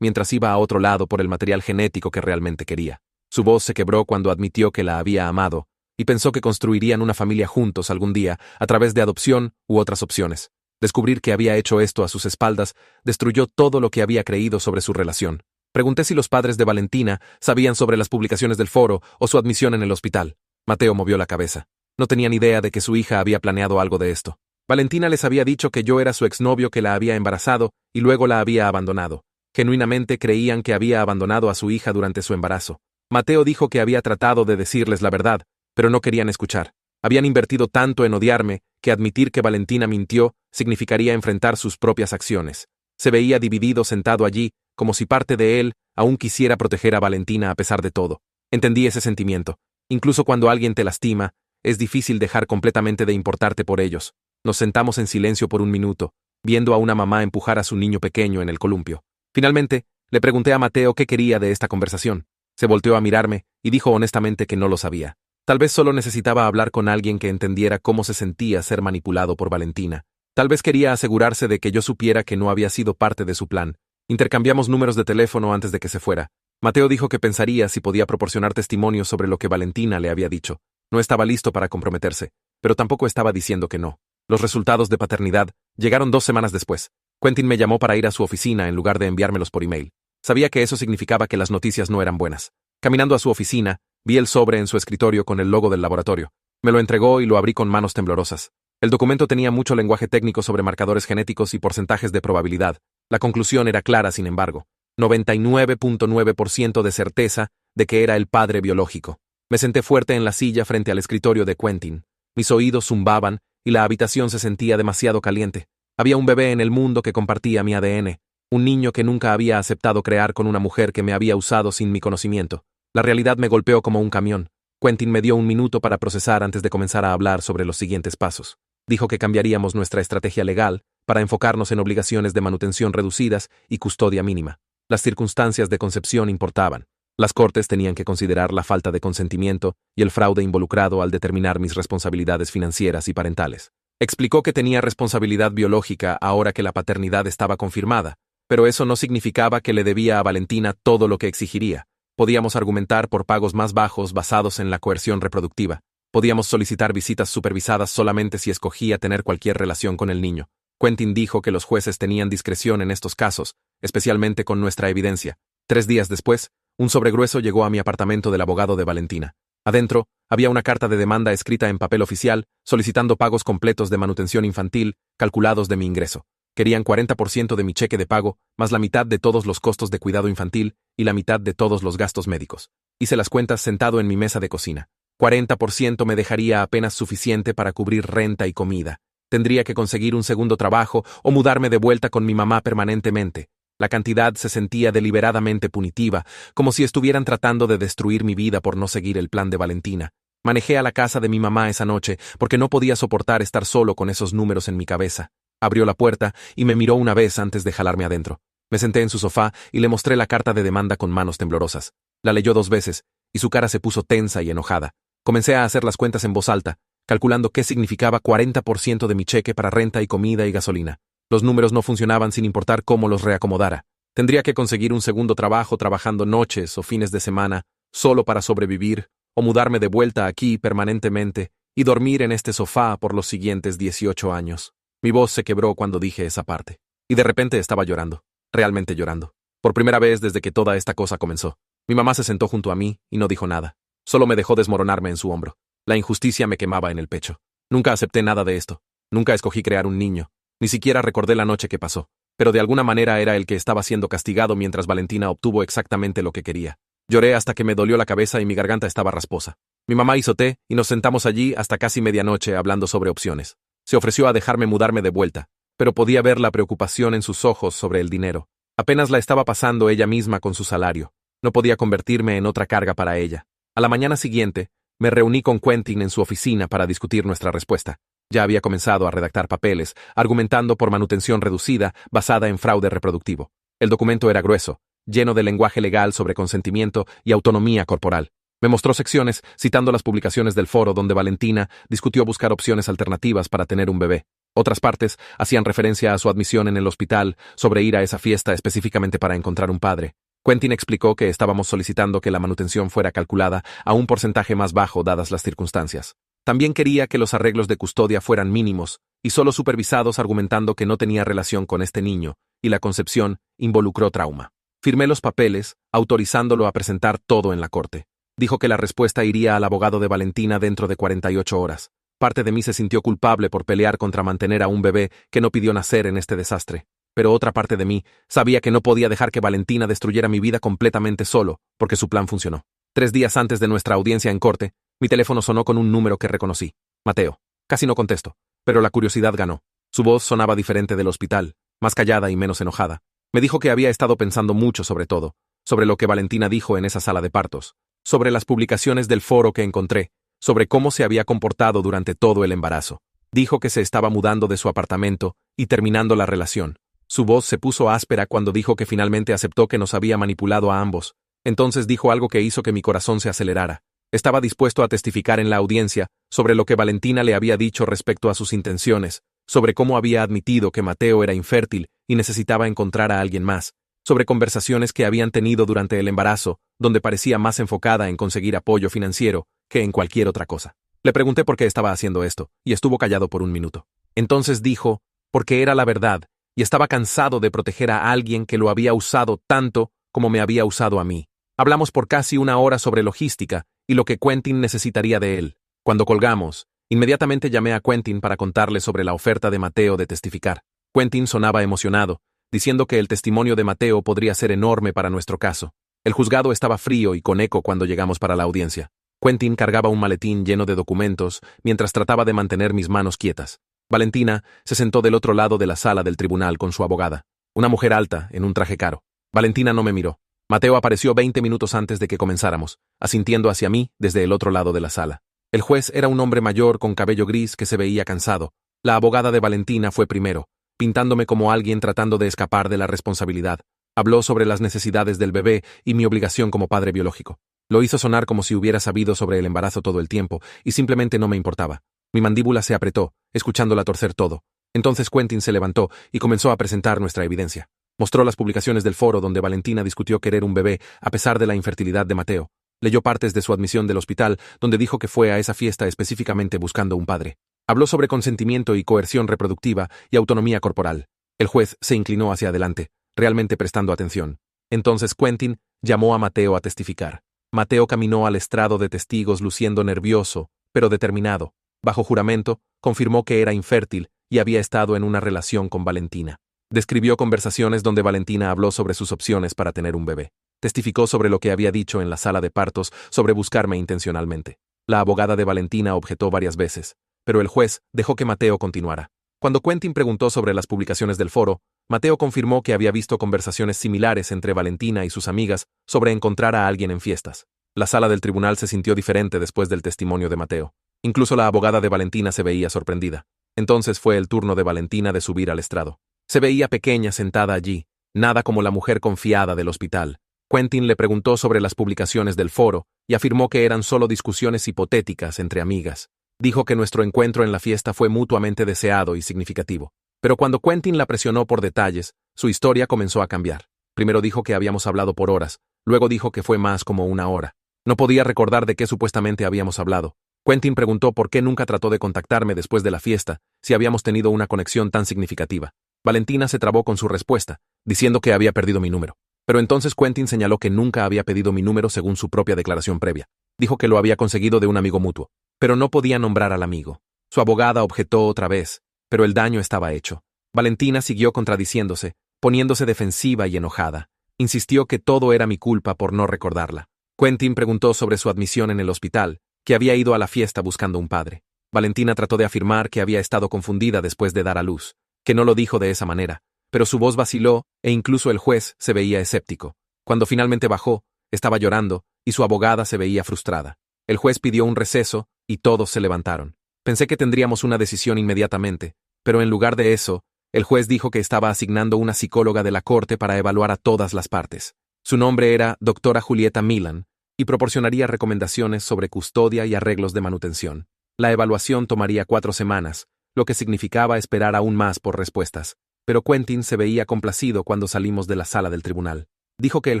mientras iba a otro lado por el material genético que realmente quería. Su voz se quebró cuando admitió que la había amado, y pensó que construirían una familia juntos algún día, a través de adopción u otras opciones. Descubrir que había hecho esto a sus espaldas destruyó todo lo que había creído sobre su relación. Pregunté si los padres de Valentina sabían sobre las publicaciones del foro o su admisión en el hospital. Mateo movió la cabeza. No tenían idea de que su hija había planeado algo de esto. Valentina les había dicho que yo era su exnovio que la había embarazado y luego la había abandonado. Genuinamente creían que había abandonado a su hija durante su embarazo. Mateo dijo que había tratado de decirles la verdad, pero no querían escuchar. Habían invertido tanto en odiarme que admitir que Valentina mintió significaría enfrentar sus propias acciones. Se veía dividido sentado allí, como si parte de él aún quisiera proteger a Valentina a pesar de todo. Entendí ese sentimiento. Incluso cuando alguien te lastima, es difícil dejar completamente de importarte por ellos. Nos sentamos en silencio por un minuto, viendo a una mamá empujar a su niño pequeño en el columpio. Finalmente, le pregunté a Mateo qué quería de esta conversación. Se volteó a mirarme y dijo honestamente que no lo sabía. Tal vez solo necesitaba hablar con alguien que entendiera cómo se sentía ser manipulado por Valentina. Tal vez quería asegurarse de que yo supiera que no había sido parte de su plan. Intercambiamos números de teléfono antes de que se fuera. Mateo dijo que pensaría si podía proporcionar testimonios sobre lo que Valentina le había dicho. No estaba listo para comprometerse, pero tampoco estaba diciendo que no. Los resultados de paternidad llegaron 2 semanas después. Quentin me llamó para ir a su oficina en lugar de enviármelos por email. Sabía que eso significaba que las noticias no eran buenas. Caminando a su oficina, vi el sobre en su escritorio con el logo del laboratorio. Me lo entregó y lo abrí con manos temblorosas. El documento tenía mucho lenguaje técnico sobre marcadores genéticos y porcentajes de probabilidad. La conclusión era clara, sin embargo. 99.9% de certeza de que era el padre biológico. Me senté fuerte en la silla frente al escritorio de Quentin. Mis oídos zumbaban y la habitación se sentía demasiado caliente. Había un bebé en el mundo que compartía mi ADN, un niño que nunca había aceptado crear con una mujer que me había usado sin mi conocimiento. La realidad me golpeó como un camión. Quentin me dio un minuto para procesar antes de comenzar a hablar sobre los siguientes pasos. Dijo que cambiaríamos nuestra estrategia legal para enfocarnos en obligaciones de manutención reducidas y custodia mínima. Las circunstancias de concepción importaban. Las cortes tenían que considerar la falta de consentimiento y el fraude involucrado al determinar mis responsabilidades financieras y parentales. Explicó que tenía responsabilidad biológica ahora que la paternidad estaba confirmada, pero eso no significaba que le debía a Valentina todo lo que exigiría. Podíamos argumentar por pagos más bajos basados en la coerción reproductiva. Podíamos solicitar visitas supervisadas solamente si escogía tener cualquier relación con el niño. Quentin dijo que los jueces tenían discreción en estos casos, especialmente con nuestra evidencia. 3 días después, un sobre grueso llegó a mi apartamento del abogado de Valentina. Adentro, había una carta de demanda escrita en papel oficial, solicitando pagos completos de manutención infantil, calculados de mi ingreso. Querían 40% de mi cheque de pago, más la mitad de todos los costos de cuidado infantil y la mitad de todos los gastos médicos. Hice las cuentas sentado en mi mesa de cocina. 40% me dejaría apenas suficiente para cubrir renta y comida. Tendría que conseguir un segundo trabajo o mudarme de vuelta con mi mamá permanentemente. La cantidad se sentía deliberadamente punitiva, como si estuvieran tratando de destruir mi vida por no seguir el plan de Valentina. Manejé a la casa de mi mamá esa noche porque no podía soportar estar solo con esos números en mi cabeza. Abrió la puerta y me miró una vez antes de jalarme adentro. Me senté en su sofá y le mostré la carta de demanda con manos temblorosas. La leyó 2 veces, y su cara se puso tensa y enojada. Comencé a hacer las cuentas en voz alta, calculando qué significaba 40% de mi cheque para renta y comida y gasolina. Los números no funcionaban sin importar cómo los reacomodara. Tendría que conseguir un segundo trabajo trabajando noches o fines de semana, solo para sobrevivir, o mudarme de vuelta aquí permanentemente y dormir en este sofá por los siguientes 18 años. Mi voz se quebró cuando dije esa parte. Y de repente estaba llorando, realmente llorando. Por primera vez desde que toda esta cosa comenzó. Mi mamá se sentó junto a mí y no dijo nada. Solo me dejó desmoronarme en su hombro. La injusticia me quemaba en el pecho. Nunca acepté nada de esto. Nunca escogí crear un niño. Ni siquiera recordé la noche que pasó. Pero de alguna manera era el que estaba siendo castigado mientras Valentina obtuvo exactamente lo que quería. Lloré hasta que me dolió la cabeza y mi garganta estaba rasposa. Mi mamá hizo té y nos sentamos allí hasta casi medianoche hablando sobre opciones. Se ofreció a dejarme mudarme de vuelta, pero podía ver la preocupación en sus ojos sobre el dinero. Apenas la estaba pasando ella misma con su salario. No podía convertirme en otra carga para ella. A la mañana siguiente, me reuní con Quentin en su oficina para discutir nuestra respuesta. Ya había comenzado a redactar papeles, argumentando por manutención reducida basada en fraude reproductivo. El documento era grueso, lleno de lenguaje legal sobre consentimiento y autonomía corporal. Me mostró secciones citando las publicaciones del foro donde Valentina discutió buscar opciones alternativas para tener un bebé. Otras partes hacían referencia a su admisión en el hospital sobre ir a esa fiesta específicamente para encontrar un padre. Quentin explicó que estábamos solicitando que la manutención fuera calculada a un porcentaje más bajo dadas las circunstancias. También quería que los arreglos de custodia fueran mínimos y solo supervisados, argumentando que no tenía relación con este niño y la concepción involucró trauma. Firmé los papeles, autorizándolo a presentar todo en la corte. Dijo que la respuesta iría al abogado de Valentina dentro de 48 horas. Parte de mí se sintió culpable por pelear contra mantener a un bebé que no pidió nacer en este desastre. Pero otra parte de mí sabía que no podía dejar que Valentina destruyera mi vida completamente solo, porque su plan funcionó. 3 días antes de nuestra audiencia en corte, mi teléfono sonó con un número que reconocí. Mateo. Casi no contesto, pero la curiosidad ganó. Su voz sonaba diferente del hospital, más callada y menos enojada. Me dijo que había estado pensando mucho sobre todo, sobre lo que Valentina dijo en esa sala de partos, sobre las publicaciones del foro que encontré, sobre cómo se había comportado durante todo el embarazo. Dijo que se estaba mudando de su apartamento y terminando la relación. Su voz se puso áspera cuando dijo que finalmente aceptó que nos había manipulado a ambos. Entonces dijo algo que hizo que mi corazón se acelerara. Estaba dispuesto a testificar en la audiencia sobre lo que Valentina le había dicho respecto a sus intenciones, sobre cómo había admitido que Mateo era infértil y necesitaba encontrar a alguien más, sobre conversaciones que habían tenido durante el embarazo, donde parecía más enfocada en conseguir apoyo financiero que en cualquier otra cosa. Le pregunté por qué estaba haciendo esto, y estuvo callado por un minuto. Entonces dijo, porque era la verdad, y estaba cansado de proteger a alguien que lo había usado tanto como me había usado a mí. Hablamos por casi 1 hora sobre logística y lo que Quentin necesitaría de él. Cuando colgamos, inmediatamente llamé a Quentin para contarle sobre la oferta de Mateo de testificar. Quentin sonaba emocionado, diciendo que el testimonio de Mateo podría ser enorme para nuestro caso. El juzgado estaba frío y con eco cuando llegamos para la audiencia. Quentin cargaba un maletín lleno de documentos mientras trataba de mantener mis manos quietas. Valentina se sentó del otro lado de la sala del tribunal con su abogada, una mujer alta en un traje caro. Valentina no me miró. Mateo apareció 20 minutos antes de que comenzáramos, asintiendo hacia mí desde el otro lado de la sala. El juez era un hombre mayor con cabello gris que se veía cansado. La abogada de Valentina fue primero, pintándome como alguien tratando de escapar de la responsabilidad. Habló sobre las necesidades del bebé y mi obligación como padre biológico. Lo hizo sonar como si hubiera sabido sobre el embarazo todo el tiempo, y simplemente no me importaba. Mi mandíbula se apretó, escuchándola torcer todo. Entonces Quentin se levantó y comenzó a presentar nuestra evidencia. Mostró las publicaciones del foro donde Valentina discutió querer un bebé a pesar de la infertilidad de Mateo. Leyó partes de su admisión del hospital, donde dijo que fue a esa fiesta específicamente buscando un padre. Habló sobre consentimiento y coerción reproductiva y autonomía corporal. El juez se inclinó hacia adelante, realmente prestando atención. Entonces Quentin llamó a Mateo a testificar. Mateo caminó al estrado de testigos luciendo nervioso, pero determinado. Bajo juramento, confirmó que era infértil y había estado en una relación con Valentina. Describió conversaciones donde Valentina habló sobre sus opciones para tener un bebé. Testificó sobre lo que había dicho en la sala de partos sobre buscarme intencionalmente. La abogada de Valentina objetó varias veces, pero el juez dejó que Mateo continuara. Cuando Quentin preguntó sobre las publicaciones del foro, Mateo confirmó que había visto conversaciones similares entre Valentina y sus amigas sobre encontrar a alguien en fiestas. La sala del tribunal se sintió diferente después del testimonio de Mateo. Incluso la abogada de Valentina se veía sorprendida. Entonces fue el turno de Valentina de subir al estrado. Se veía pequeña sentada allí, nada como la mujer confiada del hospital. Quentin le preguntó sobre las publicaciones del foro y afirmó que eran solo discusiones hipotéticas entre amigas. Dijo que nuestro encuentro en la fiesta fue mutuamente deseado y significativo. Pero cuando Quentin la presionó por detalles, su historia comenzó a cambiar. Primero dijo que habíamos hablado por horas, luego dijo que fue más como 1 hora. No podía recordar de qué supuestamente habíamos hablado. Quentin preguntó por qué nunca trató de contactarme después de la fiesta, si habíamos tenido una conexión tan significativa. Valentina se trabó con su respuesta, diciendo que había perdido mi número. Pero entonces Quentin señaló que nunca había pedido mi número según su propia declaración previa. Dijo que lo había conseguido de un amigo mutuo, pero no podía nombrar al amigo. Su abogada objetó otra vez, pero el daño estaba hecho. Valentina siguió contradiciéndose, poniéndose defensiva y enojada. Insistió que todo era mi culpa por no recordarla. Quentin preguntó sobre su admisión en el hospital, que había ido a la fiesta buscando un padre. Valentina trató de afirmar que había estado confundida después de dar a luz, que no lo dijo de esa manera, pero su voz vaciló e incluso el juez se veía escéptico. Cuando finalmente bajó, estaba llorando y su abogada se veía frustrada. El juez pidió un receso y todos se levantaron. Pensé que tendríamos una decisión inmediatamente, pero en lugar de eso, el juez dijo que estaba asignando una psicóloga de la corte para evaluar a todas las partes. Su nombre era Doctora Julieta Milan, y proporcionaría recomendaciones sobre custodia y arreglos de manutención. La evaluación tomaría 4 semanas, lo que significaba esperar aún más por respuestas. Pero Quentin se veía complacido cuando salimos de la sala del tribunal. Dijo que el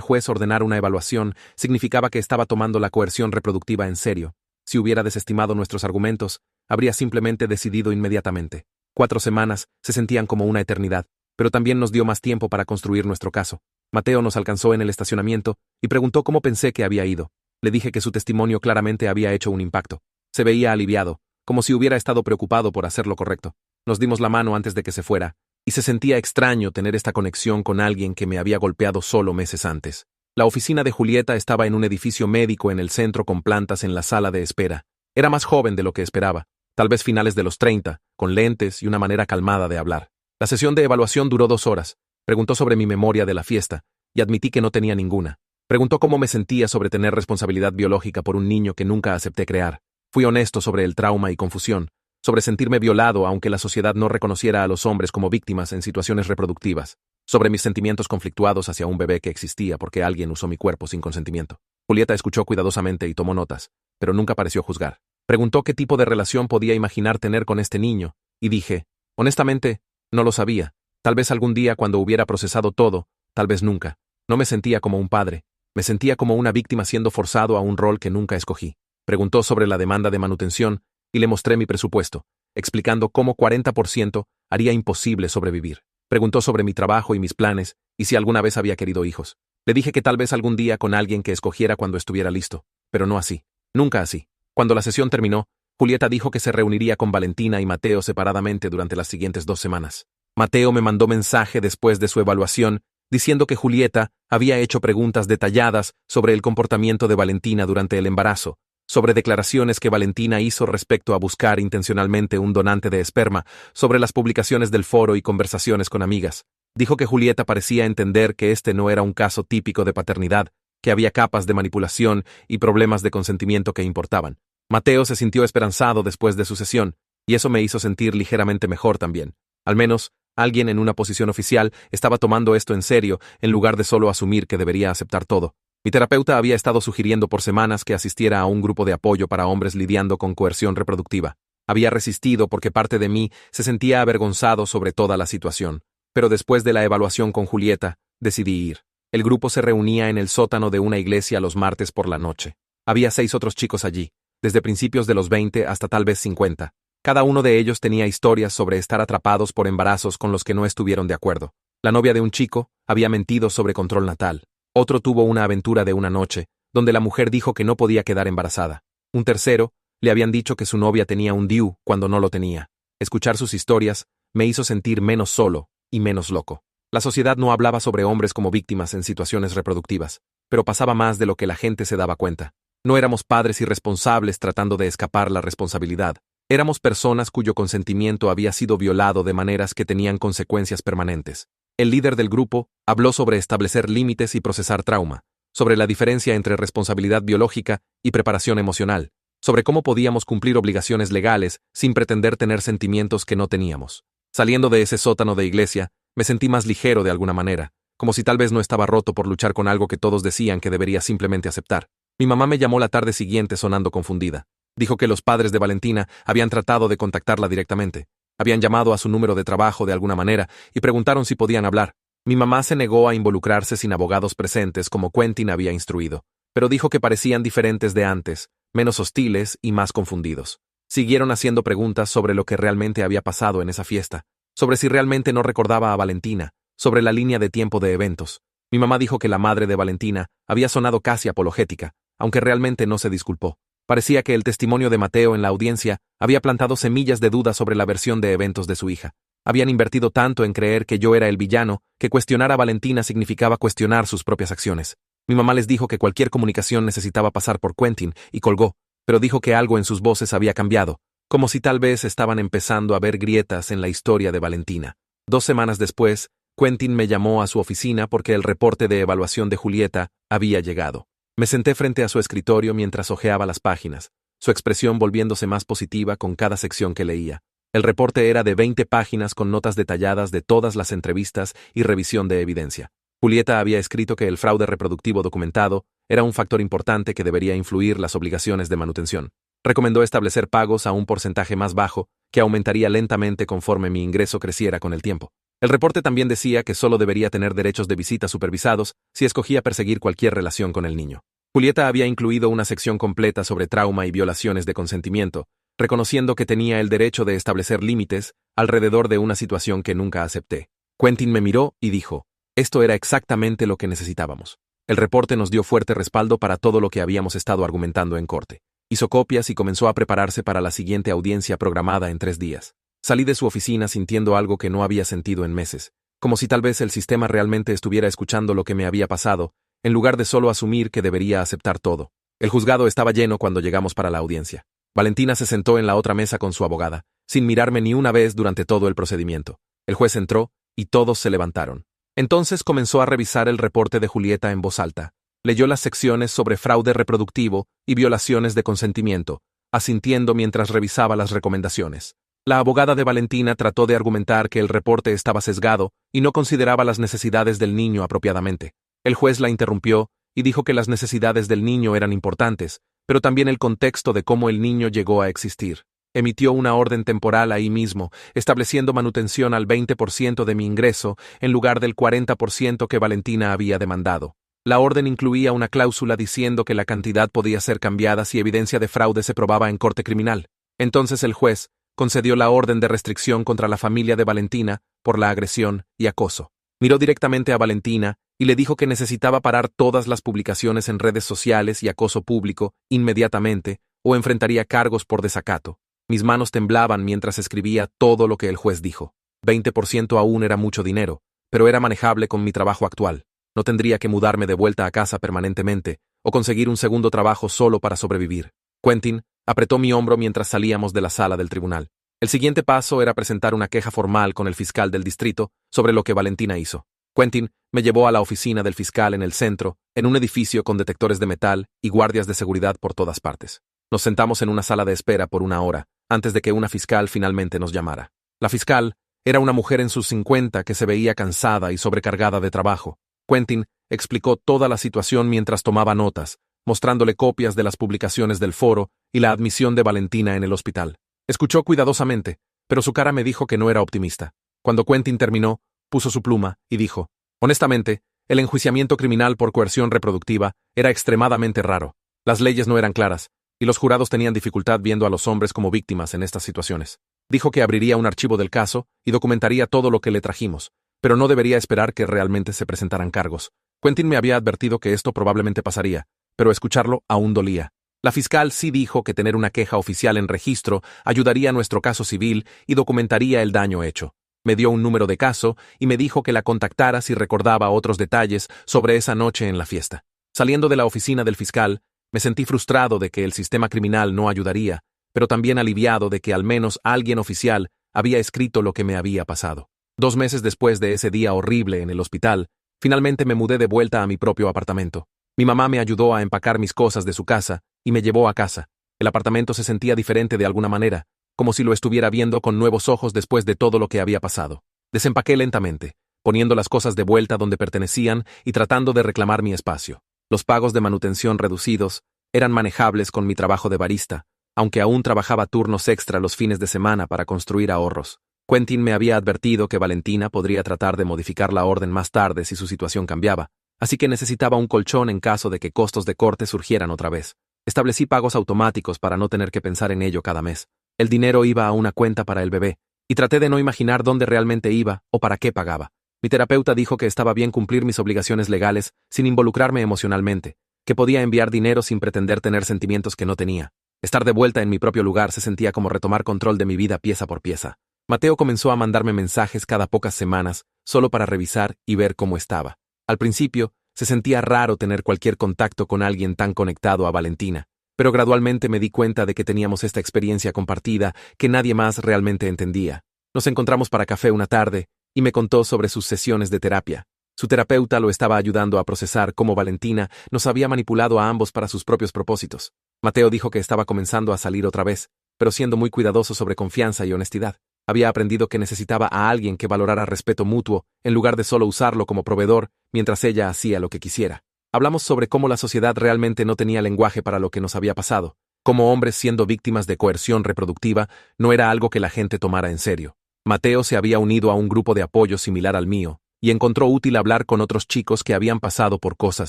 juez ordenara una evaluación significaba que estaba tomando la coerción reproductiva en serio. Si hubiera desestimado nuestros argumentos, habría simplemente decidido inmediatamente. 4 semanas se sentían como una eternidad, pero también nos dio más tiempo para construir nuestro caso. Mateo nos alcanzó en el estacionamiento y preguntó cómo pensé que había ido. Le dije que su testimonio claramente había hecho un impacto. Se veía aliviado, como si hubiera estado preocupado por hacer lo correcto. Nos dimos la mano antes de que se fuera, y se sentía extraño tener esta conexión con alguien que me había golpeado solo meses antes. La oficina de Julieta estaba en un edificio médico en el centro con plantas en la sala de espera. Era más joven de lo que esperaba, tal vez finales de los 30, con lentes y una manera calmada de hablar. La sesión de evaluación duró 2 horas. Preguntó sobre mi memoria de la fiesta, y admití que no tenía ninguna. Preguntó cómo me sentía sobre tener responsabilidad biológica por un niño que nunca acepté crear. Fui honesto sobre el trauma y confusión, sobre sentirme violado aunque la sociedad no reconociera a los hombres como víctimas en situaciones reproductivas, sobre mis sentimientos conflictuados hacia un bebé que existía porque alguien usó mi cuerpo sin consentimiento. Julieta escuchó cuidadosamente y tomó notas, pero nunca pareció juzgar. Preguntó qué tipo de relación podía imaginar tener con este niño, y dije, honestamente, no lo sabía. Tal vez algún día cuando hubiera procesado todo, tal vez nunca. No me sentía como un padre, me sentía como una víctima siendo forzado a un rol que nunca escogí. Preguntó sobre la demanda de manutención y le mostré mi presupuesto, explicando cómo 40% haría imposible sobrevivir. Preguntó sobre mi trabajo y mis planes y si alguna vez había querido hijos. Le dije que tal vez algún día con alguien que escogiera cuando estuviera listo, pero no así, nunca así. Cuando la sesión terminó, Julieta dijo que se reuniría con Valentina y Mateo separadamente durante las siguientes 2 semanas. Mateo me mandó mensaje después de su evaluación diciendo que Julieta había hecho preguntas detalladas sobre el comportamiento de Valentina durante el embarazo, sobre declaraciones que Valentina hizo respecto a buscar intencionalmente un donante de esperma, sobre las publicaciones del foro y conversaciones con amigas. Dijo que Julieta parecía entender que este no era un caso típico de paternidad, que había capas de manipulación y problemas de consentimiento que importaban. Mateo se sintió esperanzado después de su sesión, y eso me hizo sentir ligeramente mejor también. Al menos, alguien en una posición oficial estaba tomando esto en serio, en lugar de solo asumir que debería aceptar todo. Mi terapeuta había estado sugiriendo por semanas que asistiera a un grupo de apoyo para hombres lidiando con coerción reproductiva. Había resistido porque parte de mí se sentía avergonzado sobre toda la situación. Pero después de la evaluación con Julieta, decidí ir. El grupo se reunía en el sótano de una iglesia los martes por la noche. Había 6 otros chicos allí, desde principios de los 20 hasta tal vez 50. Cada uno de ellos tenía historias sobre estar atrapados por embarazos con los que no estuvieron de acuerdo. La novia de un chico había mentido sobre control natal. Otro tuvo una aventura de una noche, donde la mujer dijo que no podía quedar embarazada. Un tercero, le habían dicho que su novia tenía un DIU cuando no lo tenía. Escuchar sus historias me hizo sentir menos solo y menos loco. La sociedad no hablaba sobre hombres como víctimas en situaciones reproductivas, pero pasaba más de lo que la gente se daba cuenta. No éramos padres irresponsables tratando de escapar la responsabilidad. Éramos personas cuyo consentimiento había sido violado de maneras que tenían consecuencias permanentes. El líder del grupo habló sobre establecer límites y procesar trauma, sobre la diferencia entre responsabilidad biológica y preparación emocional, sobre cómo podíamos cumplir obligaciones legales sin pretender tener sentimientos que no teníamos. Saliendo de ese sótano de iglesia, me sentí más ligero de alguna manera, como si tal vez no estaba roto por luchar con algo que todos decían que debería simplemente aceptar. Mi mamá me llamó la tarde siguiente sonando confundida. Dijo que los padres de Valentina habían tratado de contactarla directamente. Habían llamado a su número de trabajo de alguna manera y preguntaron si podían hablar. Mi mamá se negó a involucrarse sin abogados presentes como Quentin había instruido, pero dijo que parecían diferentes de antes, menos hostiles y más confundidos. Siguieron haciendo preguntas sobre lo que realmente había pasado en esa fiesta, sobre si realmente no recordaba a Valentina, sobre la línea de tiempo de eventos. Mi mamá dijo que la madre de Valentina había sonado casi apologética, aunque realmente no se disculpó. Parecía que el testimonio de Mateo en la audiencia había plantado semillas de duda sobre la versión de eventos de su hija. Habían invertido tanto en creer que yo era el villano que cuestionar a Valentina significaba cuestionar sus propias acciones. Mi mamá les dijo que cualquier comunicación necesitaba pasar por Quentin y colgó, pero dijo que algo en sus voces había cambiado, como si tal vez estaban empezando a ver grietas en la historia de Valentina. 2 semanas después, Quentin me llamó a su oficina porque el reporte de evaluación de Julieta había llegado. Me senté frente a su escritorio mientras hojeaba las páginas, su expresión volviéndose más positiva con cada sección que leía. El reporte era de 20 páginas con notas detalladas de todas las entrevistas y revisión de evidencia. Julieta había escrito que el fraude reproductivo documentado era un factor importante que debería influir las obligaciones de manutención. Recomendó establecer pagos a un porcentaje más bajo, que aumentaría lentamente conforme mi ingreso creciera con el tiempo. El reporte también decía que solo debería tener derechos de visita supervisados si escogía perseguir cualquier relación con el niño. Julieta había incluido una sección completa sobre trauma y violaciones de consentimiento, reconociendo que tenía el derecho de establecer límites alrededor de una situación que nunca acepté. Quentin me miró y dijo, esto era exactamente lo que necesitábamos. El reporte nos dio fuerte respaldo para todo lo que habíamos estado argumentando en corte. Hizo copias y comenzó a prepararse para la siguiente audiencia programada en 3 días. Salí de su oficina sintiendo algo que no había sentido en meses, como si tal vez el sistema realmente estuviera escuchando lo que me había pasado, en lugar de solo asumir que debería aceptar todo. El juzgado estaba lleno cuando llegamos para la audiencia. Valentina se sentó en la otra mesa con su abogada, sin mirarme ni una vez durante todo el procedimiento. El juez entró, y todos se levantaron. Entonces comenzó a revisar el reporte de Julieta en voz alta. Leyó las secciones sobre fraude reproductivo y violaciones de consentimiento, asintiendo mientras revisaba las recomendaciones. La abogada de Valentina trató de argumentar que el reporte estaba sesgado y no consideraba las necesidades del niño apropiadamente. El juez la interrumpió y dijo que las necesidades del niño eran importantes, pero también el contexto de cómo el niño llegó a existir. Emitió una orden temporal ahí mismo, estableciendo manutención al 20% de mi ingreso en lugar del 40% que Valentina había demandado. La orden incluía una cláusula diciendo que la cantidad podía ser cambiada si evidencia de fraude se probaba en corte criminal. Entonces el juez concedió la orden de restricción contra la familia de Valentina por la agresión y acoso. Miró directamente a Valentina y le dijo que necesitaba parar todas las publicaciones en redes sociales y acoso público inmediatamente o enfrentaría cargos por desacato. Mis manos temblaban mientras escribía todo lo que el juez dijo. 20% aún era mucho dinero, pero era manejable con mi trabajo actual. No tendría que mudarme de vuelta a casa permanentemente o conseguir un segundo trabajo solo para sobrevivir. Quentin apretó mi hombro mientras salíamos de la sala del tribunal. El siguiente paso era presentar una queja formal con el fiscal del distrito sobre lo que Valentina hizo. Quentin me llevó a la oficina del fiscal en el centro, en un edificio con detectores de metal y guardias de seguridad por todas partes. Nos sentamos en una sala de espera por 1 hora, antes de que una fiscal finalmente nos llamara. La fiscal era una mujer en sus 50 que se veía cansada y sobrecargada de trabajo. Quentin explicó toda la situación mientras tomaba notas, mostrándole copias de las publicaciones del foro y la admisión de Valentina en el hospital. Escuchó cuidadosamente, pero su cara me dijo que no era optimista. Cuando Quentin terminó, puso su pluma y dijo, honestamente, el enjuiciamiento criminal por coerción reproductiva era extremadamente raro. Las leyes no eran claras, y los jurados tenían dificultad viendo a los hombres como víctimas en estas situaciones. Dijo que abriría un archivo del caso y documentaría todo lo que le trajimos, pero no debería esperar que realmente se presentaran cargos. Quentin me había advertido que esto probablemente pasaría, pero escucharlo aún dolía. La fiscal sí dijo que tener una queja oficial en registro ayudaría a nuestro caso civil y documentaría el daño hecho. Me dio un número de caso y me dijo que la contactara si recordaba otros detalles sobre esa noche en la fiesta. Saliendo de la oficina del fiscal, me sentí frustrado de que el sistema criminal no ayudaría, pero también aliviado de que al menos alguien oficial había escrito lo que me había pasado. 2 meses después de ese día horrible en el hospital, finalmente me mudé de vuelta a mi propio apartamento. Mi mamá me ayudó a empacar mis cosas de su casa y me llevó a casa. El apartamento se sentía diferente de alguna manera, como si lo estuviera viendo con nuevos ojos después de todo lo que había pasado. Desempaqué lentamente, poniendo las cosas de vuelta donde pertenecían y tratando de reclamar mi espacio. Los pagos de manutención reducidos eran manejables con mi trabajo de barista, aunque aún trabajaba turnos extra los fines de semana para construir ahorros. Quentin me había advertido que Valentina podría tratar de modificar la orden más tarde si su situación cambiaba, así que necesitaba un colchón en caso de que costos de corte surgieran otra vez. Establecí pagos automáticos para no tener que pensar en ello cada mes. El dinero iba a una cuenta para el bebé, y traté de no imaginar dónde realmente iba o para qué pagaba. Mi terapeuta dijo que estaba bien cumplir mis obligaciones legales sin involucrarme emocionalmente, que podía enviar dinero sin pretender tener sentimientos que no tenía. Estar de vuelta en mi propio lugar se sentía como retomar control de mi vida pieza por pieza. Mateo comenzó a mandarme mensajes cada pocas semanas, solo para revisar y ver cómo estaba. Al principio, se sentía raro tener cualquier contacto con alguien tan conectado a Valentina, pero gradualmente me di cuenta de que teníamos esta experiencia compartida que nadie más realmente entendía. Nos encontramos para café una tarde y me contó sobre sus sesiones de terapia. Su terapeuta lo estaba ayudando a procesar cómo Valentina nos había manipulado a ambos para sus propios propósitos. Mateo dijo que estaba comenzando a salir otra vez, pero siendo muy cuidadoso sobre confianza y honestidad. Había aprendido que necesitaba a alguien que valorara respeto mutuo, en lugar de solo usarlo como proveedor mientras ella hacía lo que quisiera. Hablamos sobre cómo la sociedad realmente no tenía lenguaje para lo que nos había pasado, cómo hombres siendo víctimas de coerción reproductiva no era algo que la gente tomara en serio. Mateo se había unido a un grupo de apoyo similar al mío, y encontró útil hablar con otros chicos que habían pasado por cosas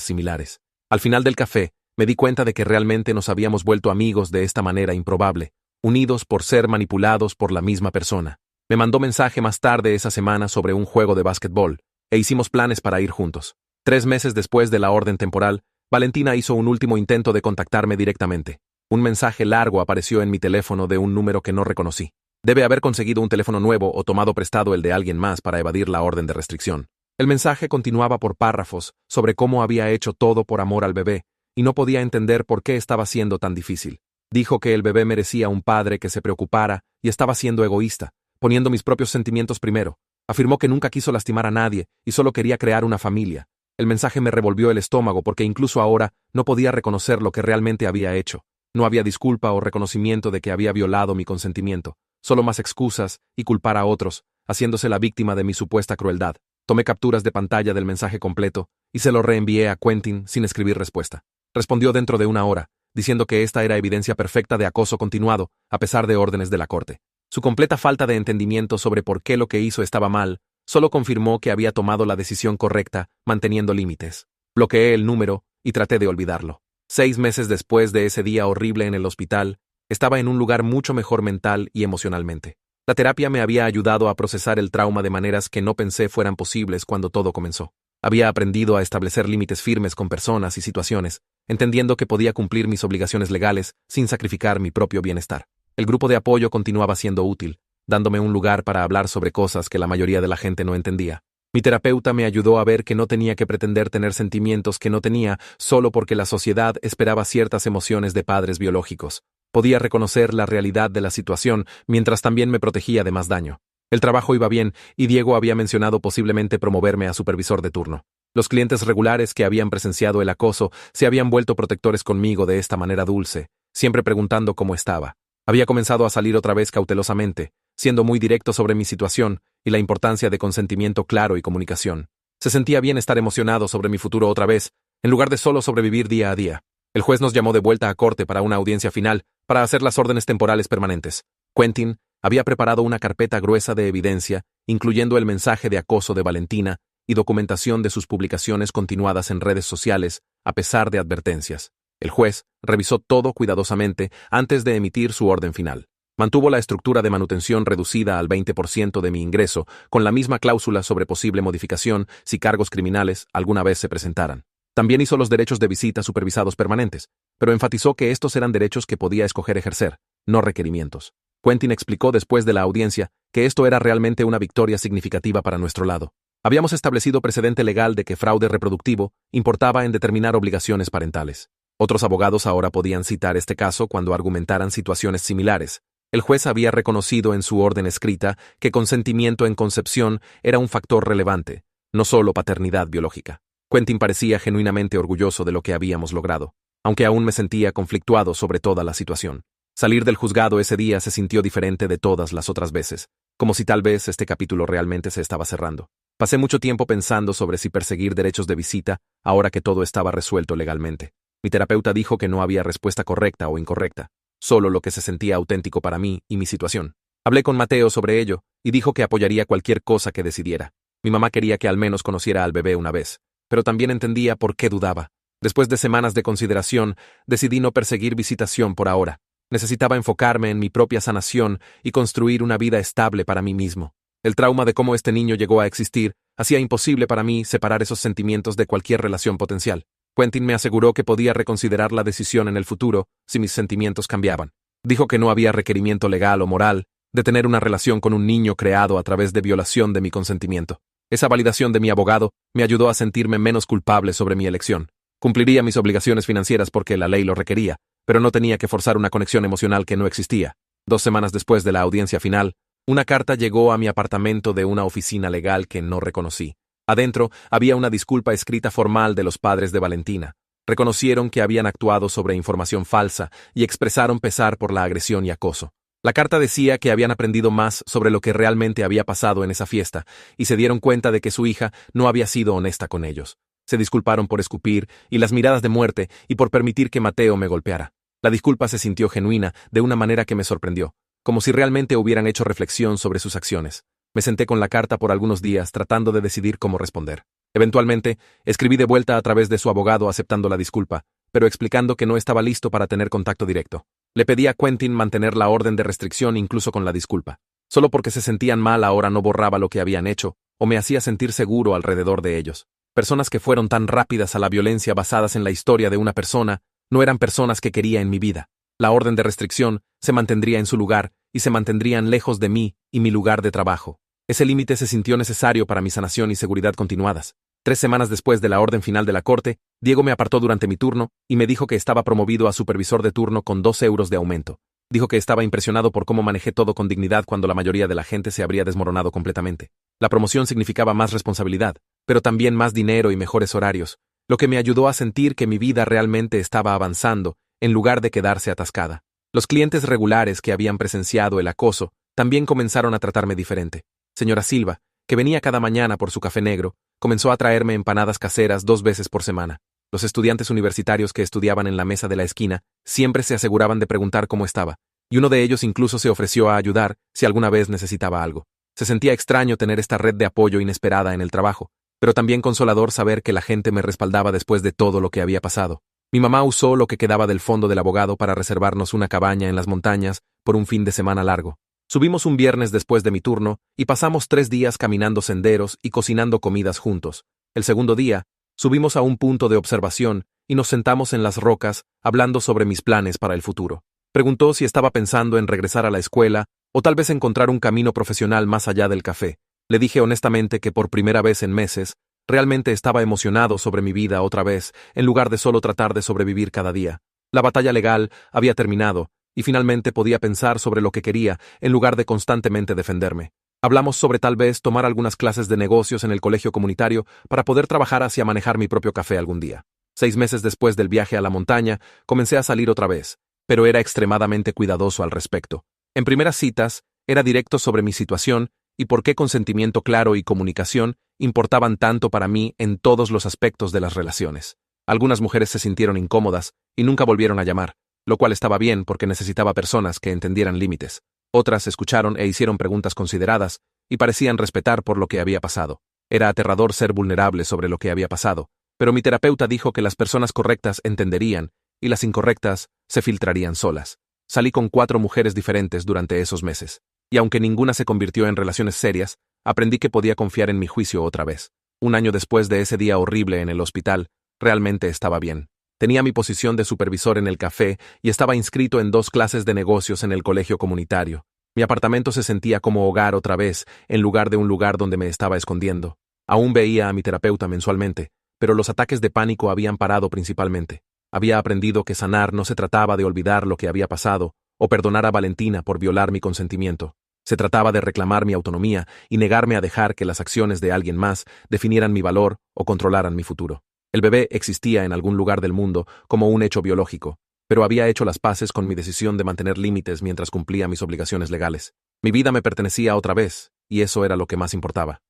similares. Al final del café, me di cuenta de que realmente nos habíamos vuelto amigos de esta manera improbable, unidos por ser manipulados por la misma persona. Me mandó mensaje más tarde esa semana sobre un juego de básquetbol, e hicimos planes para ir juntos. 3 meses después de la orden temporal, Valentina hizo un último intento de contactarme directamente. Un mensaje largo apareció en mi teléfono de un número que no reconocí. Debe haber conseguido un teléfono nuevo o tomado prestado el de alguien más para evadir la orden de restricción. El mensaje continuaba por párrafos sobre cómo había hecho todo por amor al bebé, y no podía entender por qué estaba siendo tan difícil. Dijo que el bebé merecía un padre que se preocupara y estaba siendo egoísta, poniendo mis propios sentimientos primero. Afirmó que nunca quiso lastimar a nadie y solo quería crear una familia. El mensaje me revolvió el estómago porque incluso ahora no podía reconocer lo que realmente había hecho. No había disculpa o reconocimiento de que había violado mi consentimiento, solo más excusas y culpar a otros, haciéndose la víctima de mi supuesta crueldad. Tomé capturas de pantalla del mensaje completo y se lo reenvié a Quentin sin escribir respuesta. Respondió dentro de 1 hora, diciendo que esta era evidencia perfecta de acoso continuado, a pesar de órdenes de la corte. Su completa falta de entendimiento sobre por qué lo que hizo estaba mal, solo confirmó que había tomado la decisión correcta, manteniendo límites. Bloqueé el número y traté de olvidarlo. 6 meses después de ese día horrible en el hospital, estaba en un lugar mucho mejor mental y emocionalmente. La terapia me había ayudado a procesar el trauma de maneras que no pensé fueran posibles cuando todo comenzó. Había aprendido a establecer límites firmes con personas y situaciones, entendiendo que podía cumplir mis obligaciones legales sin sacrificar mi propio bienestar. El grupo de apoyo continuaba siendo útil, dándome un lugar para hablar sobre cosas que la mayoría de la gente no entendía. Mi terapeuta me ayudó a ver que no tenía que pretender tener sentimientos que no tenía solo porque la sociedad esperaba ciertas emociones de padres biológicos. Podía reconocer la realidad de la situación mientras también me protegía de más daño. El trabajo iba bien y Diego había mencionado posiblemente promoverme a supervisor de turno. Los clientes regulares que habían presenciado el acoso se habían vuelto protectores conmigo de esta manera dulce, siempre preguntando cómo estaba. Había comenzado a salir otra vez cautelosamente, siendo muy directo sobre mi situación y la importancia de consentimiento claro y comunicación. Se sentía bien estar emocionado sobre mi futuro otra vez, en lugar de solo sobrevivir día a día. El juez nos llamó de vuelta a corte para una audiencia final, para hacer las órdenes temporales permanentes. Quentin había preparado una carpeta gruesa de evidencia, incluyendo el mensaje de acoso de Valentina y documentación de sus publicaciones continuadas en redes sociales, a pesar de advertencias. El juez revisó todo cuidadosamente antes de emitir su orden final. Mantuvo la estructura de manutención reducida al 20% de mi ingreso, con la misma cláusula sobre posible modificación si cargos criminales alguna vez se presentaran. También hizo los derechos de visita supervisados permanentes, pero enfatizó que estos eran derechos que podía escoger ejercer, no requerimientos. Quentin explicó después de la audiencia que esto era realmente una victoria significativa para nuestro lado. Habíamos establecido precedente legal de que fraude reproductivo importaba en determinar obligaciones parentales. Otros abogados ahora podían citar este caso cuando argumentaran situaciones similares. El juez había reconocido en su orden escrita que consentimiento en concepción era un factor relevante, no solo paternidad biológica. Quentin parecía genuinamente orgulloso de lo que habíamos logrado, aunque aún me sentía conflictuado sobre toda la situación. Salir del juzgado ese día se sintió diferente de todas las otras veces, como si tal vez este capítulo realmente se estaba cerrando. Pasé mucho tiempo pensando sobre si perseguir derechos de visita ahora que todo estaba resuelto legalmente. Mi terapeuta dijo que no había respuesta correcta o incorrecta, solo lo que se sentía auténtico para mí y mi situación. Hablé con Mateo sobre ello y dijo que apoyaría cualquier cosa que decidiera. Mi mamá quería que al menos conociera al bebé una vez, pero también entendía por qué dudaba. Después de semanas de consideración, decidí no perseguir visitación por ahora. Necesitaba enfocarme en mi propia sanación y construir una vida estable para mí mismo. El trauma de cómo este niño llegó a existir hacía imposible para mí separar esos sentimientos de cualquier relación potencial. Quentin me aseguró que podía reconsiderar la decisión en el futuro si mis sentimientos cambiaban. Dijo que no había requerimiento legal o moral de tener una relación con un niño creado a través de violación de mi consentimiento. Esa validación de mi abogado me ayudó a sentirme menos culpable sobre mi elección. Cumpliría mis obligaciones financieras porque la ley lo requería, pero no tenía que forzar una conexión emocional que no existía. 2 semanas después de la audiencia final, una carta llegó a mi apartamento de una oficina legal que no reconocí. Adentro había una disculpa escrita formal de los padres de Valentina. Reconocieron que habían actuado sobre información falsa y expresaron pesar por la agresión y acoso. La carta decía que habían aprendido más sobre lo que realmente había pasado en esa fiesta y se dieron cuenta de que su hija no había sido honesta con ellos. Se disculparon por escupir y las miradas de muerte y por permitir que Mateo me golpeara. La disculpa se sintió genuina de una manera que me sorprendió, como si realmente hubieran hecho reflexión sobre sus acciones. Me senté con la carta por algunos días tratando de decidir cómo responder. Eventualmente, escribí de vuelta a través de su abogado aceptando la disculpa, pero explicando que no estaba listo para tener contacto directo. Le pedí a Quentin mantener la orden de restricción incluso con la disculpa. Solo porque se sentían mal ahora no borraba lo que habían hecho, o me hacía sentir seguro alrededor de ellos. Personas que fueron tan rápidas a la violencia basadas en la historia de una persona, no eran personas que quería en mi vida. La orden de restricción se mantendría en su lugar y se mantendrían lejos de mí y mi lugar de trabajo. Ese límite se sintió necesario para mi sanación y seguridad continuadas. 3 semanas después de la orden final de la corte, Diego me apartó durante mi turno y me dijo que estaba promovido a supervisor de turno con 2 euros de aumento. Dijo que estaba impresionado por cómo manejé todo con dignidad cuando la mayoría de la gente se habría desmoronado completamente. La promoción significaba más responsabilidad, pero también más dinero y mejores horarios, lo que me ayudó a sentir que mi vida realmente estaba avanzando, en lugar de quedarse atascada. Los clientes regulares que habían presenciado el acoso también comenzaron a tratarme diferente. Señora Silva, que venía cada mañana por su café negro, comenzó a traerme empanadas caseras 2 veces por semana. Los estudiantes universitarios que estudiaban en la mesa de la esquina siempre se aseguraban de preguntar cómo estaba, y uno de ellos incluso se ofreció a ayudar si alguna vez necesitaba algo. Se sentía extraño tener esta red de apoyo inesperada en el trabajo, pero también consolador saber que la gente me respaldaba después de todo lo que había pasado. Mi mamá usó lo que quedaba del fondo del abogado para reservarnos una cabaña en las montañas por un fin de semana largo. Subimos un viernes después de mi turno y pasamos 3 días caminando senderos y cocinando comidas juntos. El segundo día, subimos a un punto de observación y nos sentamos en las rocas hablando sobre mis planes para el futuro. Preguntó si estaba pensando en regresar a la escuela o tal vez encontrar un camino profesional más allá del café. Le dije honestamente que por primera vez en meses, realmente estaba emocionado sobre mi vida otra vez, en lugar de solo tratar de sobrevivir cada día. La batalla legal había terminado, y finalmente podía pensar sobre lo que quería, en lugar de constantemente defenderme. Hablamos sobre tal vez tomar algunas clases de negocios en el colegio comunitario para poder trabajar hacia manejar mi propio café algún día. 6 meses después del viaje a la montaña, comencé a salir otra vez, pero era extremadamente cuidadoso al respecto. En primeras citas, era directo sobre mi situación y por qué consentimiento claro y comunicación importaban tanto para mí en todos los aspectos de las relaciones. Algunas mujeres se sintieron incómodas y nunca volvieron a llamar, lo cual estaba bien porque necesitaba personas que entendieran límites. Otras escucharon e hicieron preguntas consideradas y parecían respetar por lo que había pasado. Era aterrador ser vulnerable sobre lo que había pasado, pero mi terapeuta dijo que las personas correctas entenderían y las incorrectas se filtrarían solas. Salí con 4 mujeres diferentes durante esos meses, y aunque ninguna se convirtió en relaciones serias, aprendí que podía confiar en mi juicio otra vez. 1 año después de ese día horrible en el hospital, realmente estaba bien. Tenía mi posición de supervisor en el café y estaba inscrito en 2 clases de negocios en el colegio comunitario. Mi apartamento se sentía como hogar otra vez, en lugar de un lugar donde me estaba escondiendo. Aún veía a mi terapeuta mensualmente, pero los ataques de pánico habían parado principalmente. Había aprendido que sanar no se trataba de olvidar lo que había pasado o perdonar a Valentina por violar mi consentimiento. Se trataba de reclamar mi autonomía y negarme a dejar que las acciones de alguien más definieran mi valor o controlaran mi futuro. El bebé existía en algún lugar del mundo como un hecho biológico, pero había hecho las paces con mi decisión de mantener límites mientras cumplía mis obligaciones legales. Mi vida me pertenecía otra vez, y eso era lo que más importaba.